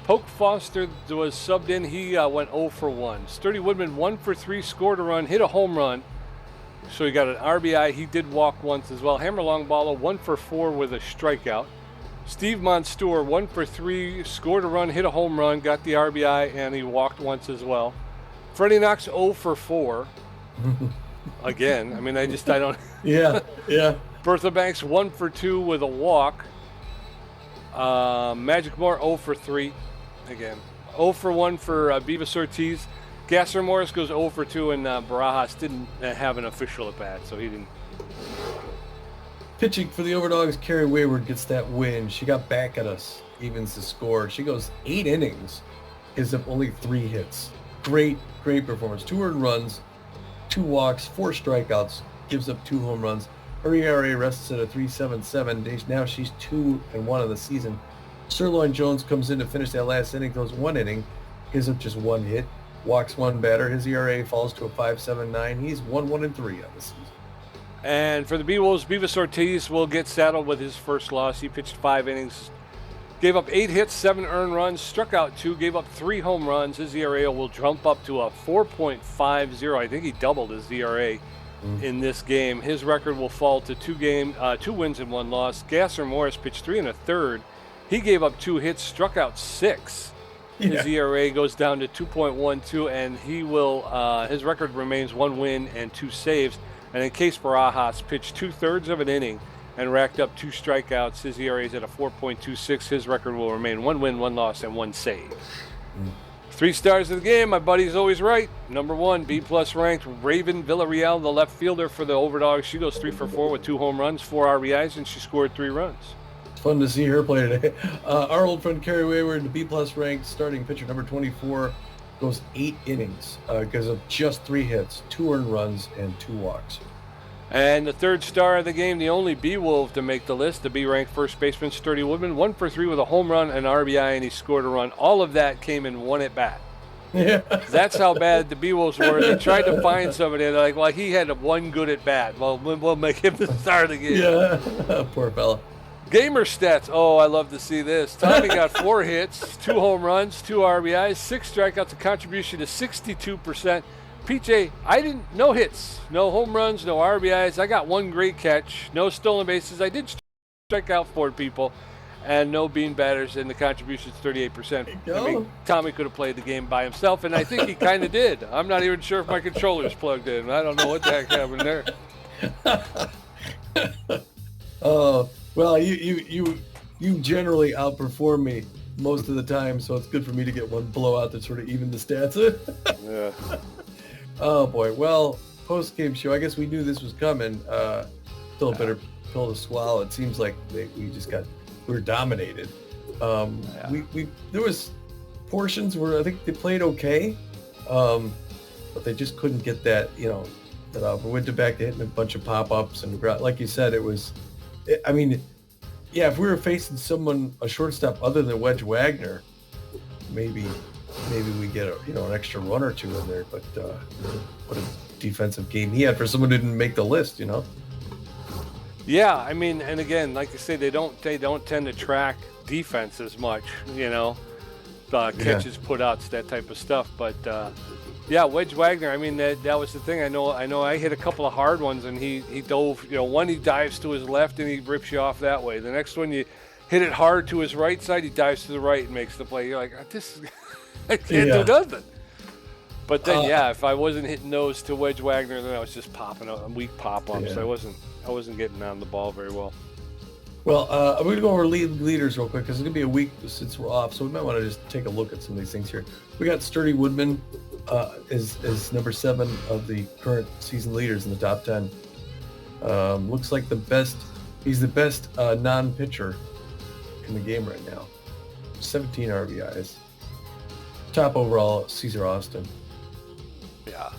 Poke Foster was subbed in. He went 0 for 1. Sturdy Woodman 1 for 3, scored a run, hit a home run. So he got an RBI. He did walk once as well. Hammer Longballa 1 for 4 with a strikeout. Steve Monstour 1 for 3, scored a run, hit a home run, got the RBI, and he walked once as well. Freddie Knox 0 for 4. Again, I mean, I don't. Yeah. Bertha Banks 1 for 2 with a walk. Magic Moore 0 for 3. Again, 0 for 1 for Beavis Ortiz. Gasser Morris goes 0 for 2, and Barajas didn't have an official at bat, so he didn't. Pitching for the Overdogs, Kerry Wayward gets that win. She got back at us, evens the score. She goes 8 innings, gives up only 3 hits. Great performance. 2 earned runs, 2 walks, 4 strikeouts, gives up 2 home runs. Her ERA rests at a 3.77. Now she's 2-1 of the season. Sirloin Jones comes in to finish that last inning, goes 1 inning, gives up just 1 hit, walks 1 batter. His ERA falls to a 5.79. He's 1-3 on the season. And for the Beewolves, Beavis Ortiz will get saddled with his first loss. He pitched 5 innings, gave up 8 hits, 7 earned runs, struck out 2, gave up 3 home runs. His ERA will jump up to a 4.50. I think he doubled his ERA in this game. His record will fall to 2 wins and 1 loss. Gasser Morris pitched 3 1/3. He gave up 2 hits, struck out 6. His ERA goes down to 2.12, and he will. His record remains 1 win and 2 saves. And in case Barajas pitched 2/3 of an inning and racked up 2 strikeouts, his ERA is at a 4.26. His record will remain 1 win, 1 loss, and 1 save. 3 stars of the game. My buddy's always right. Number 1, B+ ranked Raven Villarreal, the left fielder for the Overdogs. She goes 3 for 4 with 2 home runs, 4 RBIs, and she scored 3 runs. It's fun to see her play today. Our old friend Kerry Wayward, the B+ ranked starting pitcher, number 24, goes 8 innings, gives up just 3 hits, 2 earned runs, and 2 walks. And the 3rd star of the game, the only Beewolf to make the list, the B-ranked first baseman, Sturdy Woodman, 1 for 3 with a home run, an RBI, and he scored a run. All of that came in 1 at bat. Yeah. That's how bad the Beewolves were. They tried to find somebody, and they're like, well, he had 1 good at bat. Well, we'll make him the star of the game. Yeah, poor fella. Gamer stats. Oh, I love to see this. Tommy got 4 hits, 2 home runs, 2 RBIs, 6 strikeouts, a contribution to 62%. PJ, no hits, no home runs, no RBIs. I got 1 great catch, no stolen bases. I did strike out 4 people, and no bean batters, and the contribution's 38%. I mean, Tommy could have played the game by himself, and I think he kind of did. I'm not even sure if my controller's plugged in. I don't know what the heck happened there. Oh, well, you generally outperform me most of the time, so it's good for me to get 1 blowout that sort of even the stats. Yeah. Oh boy. Well, post-game show. I guess we knew this was coming. Still a bitter pill to swallow. It seems like we were dominated. There was portions where I think they played okay, but they just couldn't get that. We went back to hitting a bunch of pop-ups, and like you said, if we were facing a shortstop other than Wedge Wagner, maybe we get an extra run or 2 in there. But what a defensive game he had for someone who didn't make the list. Yeah, I mean, and again, like you say, they don't tend to track defense as much. Catches, putouts, that type of stuff. But yeah, Wedge Wagner. I mean, that was the thing. I know. I hit a couple of hard ones, and he dove. One he dives to his left and he rips you off that way. The next one you hit it hard to his right side, he dives to the right and makes the play. You're like, this. I can't do nothing. But then, if I wasn't hitting those to Wedge Wagner, then I was just popping up weak pop-ups. I wasn't getting on the ball very well. Well, I'm going to go over leaders real quick because it's going to be a week since we're off, so we might want to just take a look at some of these things here. We got Sturdy Woodman is number 7 of the current season leaders in the top 10. Looks like he's the best non-pitcher in the game right now. 17 RBIs. Top overall, Caesar Austin. Yeah.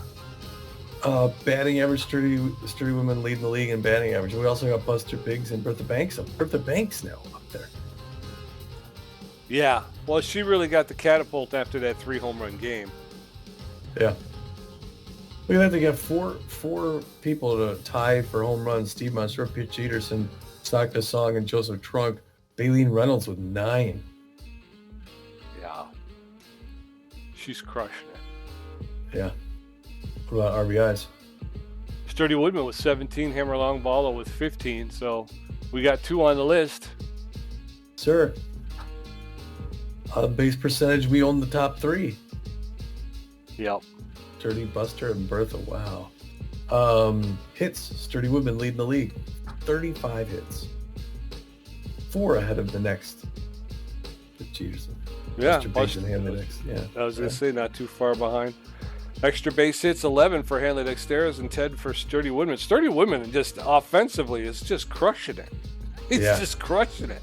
Batting average, sturdy women leading the league in batting average. We also got Buster Biggs and Bertha Banks. Bertha Banks now up there. Yeah. Well, she really got the catapult after that 3 home run game. Yeah. Look at that. They got four people to tie for home runs. Steve Monster, Pitch Eaterson, Sakta Song, and Joseph Trunk. Baleen Reynolds with 9. Yeah. She's crushing it. Yeah. What about RBIs? Sturdy Woodman with 17, Hammer Long Baller with 15. So we got 2 on the list. Sir. Base percentage, we own the top 3. Yep. Sturdy, Buster, and Bertha. Wow. Hits, Sturdy Woodman leading the league. 35 hits. 4 ahead of the next. Peterson. Yeah. Buster and Hanley next. Yeah. I was going to say not too far behind. Extra base hits, 11 for Hanley Dexteris and 10 for Sturdy Woodman. Sturdy Woodman just offensively is just crushing it. He's just crushing it.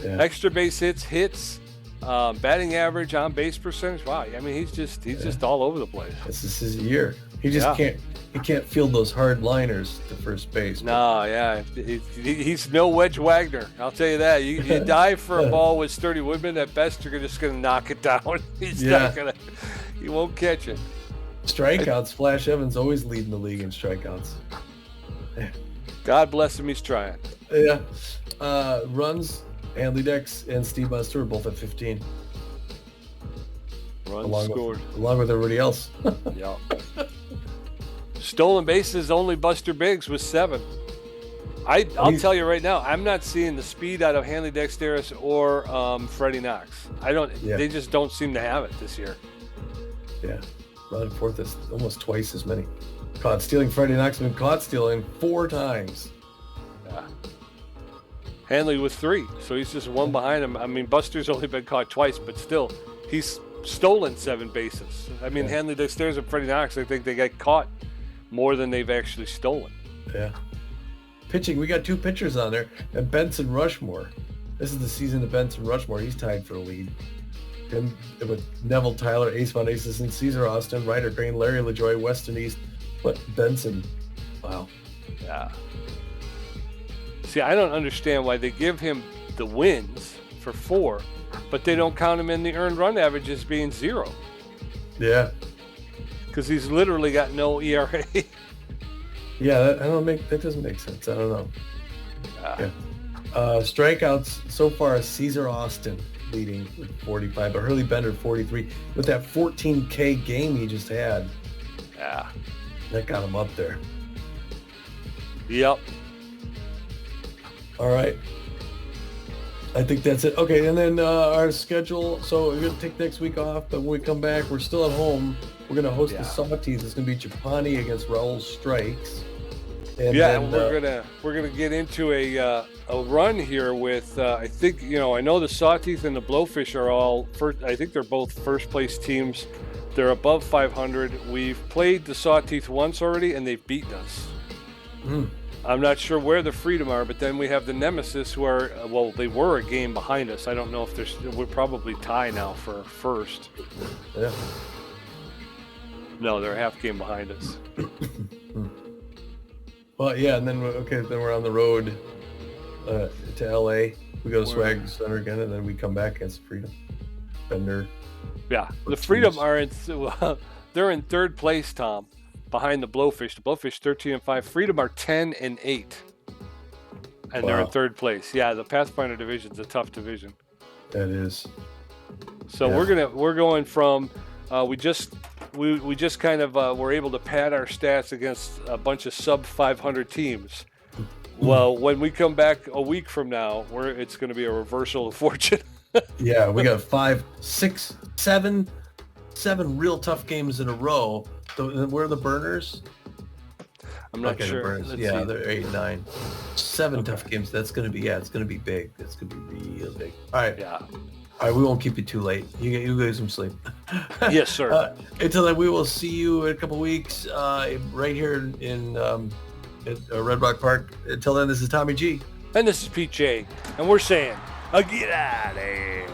Yeah. Extra base hits, batting average, on base percentage. Wow, I mean he's just all over the place. This is his year. He just can't field those hard liners to first base. No, yeah, he's no Wedge Wagner. I'll tell you that. You dive for a ball with Sturdy Woodman, at best you're just going to knock it down. He's not gonna. He won't catch it. Strikeouts. Flash Evans always leading the league in strikeouts. God bless him. He's trying. Yeah. Runs. Hanley Dex and Steve Buster are both at 15. Runs scored. Along with everybody else. Yeah. Stolen bases, only Buster Biggs with 7. I'll tell you right now, I'm not seeing the speed out of Hanley Dexteris or Freddie Knox. They just don't seem to have it this year. Yeah. Running fourth is almost twice as many. Caught stealing. Freddie Knox has been caught stealing 4 times. Yeah. Hanley with 3, so he's just 1 behind him. I mean, Buster's only been caught twice, but still, he's stolen 7 bases. I mean, Hanley Dexteris and Freddie Knox, I think they got caught more than they've actually stolen. Yeah. Pitching, we got 2 pitchers on there, and Benson Rushmore. This is the season of Benson Rushmore. He's tied for the lead. Him with Neville Tyler, Ace Von Aces, and Caesar Austin, Ryder Crane, Larry LaJoy, Weston East, but Benson. Wow. Yeah. See, I don't understand why they give him the wins for 4, but they don't count him in the earned run average as being 0. Yeah. Because he's literally got no ERA. Yeah, that doesn't make sense. I don't know. Yeah. Strikeouts so far, Caesar Austin leading with 45, but Hurley Bender 43 with that 14K game he just had. Yeah. That got him up there. Yep. All right. I think that's it. Okay, and then our schedule. So we're going to take next week off, but when we come back, we're still at home. We're going to host the Sawteeth. It's going to be Japani against Raul Strikes. And then, we're gonna get into a run here with I think I know the Sawteeth and the Blowfish are all first. I think they're both first place teams. They're above 500. We've played the Sawteeth once already, and they've beaten us. I'm not sure where the Freedom are, but then we have the Nemesis, who are they were a game behind us. I don't know if we're probably tie now for first. Yeah. No, they're a half game behind us. Well, yeah, and then we're on the road to LA. We go to Swag Center again, and then we come back against Freedom. Bender. Yeah, the Freedom are they're in 3rd place, Tom, behind the Blowfish. The Blowfish 13-5. Freedom are 10-8, and they're in 3rd place. Yeah, the Pathfinder division's a tough division. That is. So we're going from we just kind of were able to pad our stats against a bunch of sub 500 teams. Well, when we come back a week from now, it's going to be a reversal of fortune. Yeah, we got 5, 6, 7 real tough games in a row. So where are the burners? I'm not sure. Yeah, they're 8, 9, 7 tough games. That's going to be it's going to be big. It's going to be real big. All right. Yeah. All right, we won't keep you too late. You get some sleep. Yes, sir. Until then, we will see you in a couple weeks right here in at Red Rock Park. Until then, this is Tommy G. And this is Pete J. And we're saying, get out of here.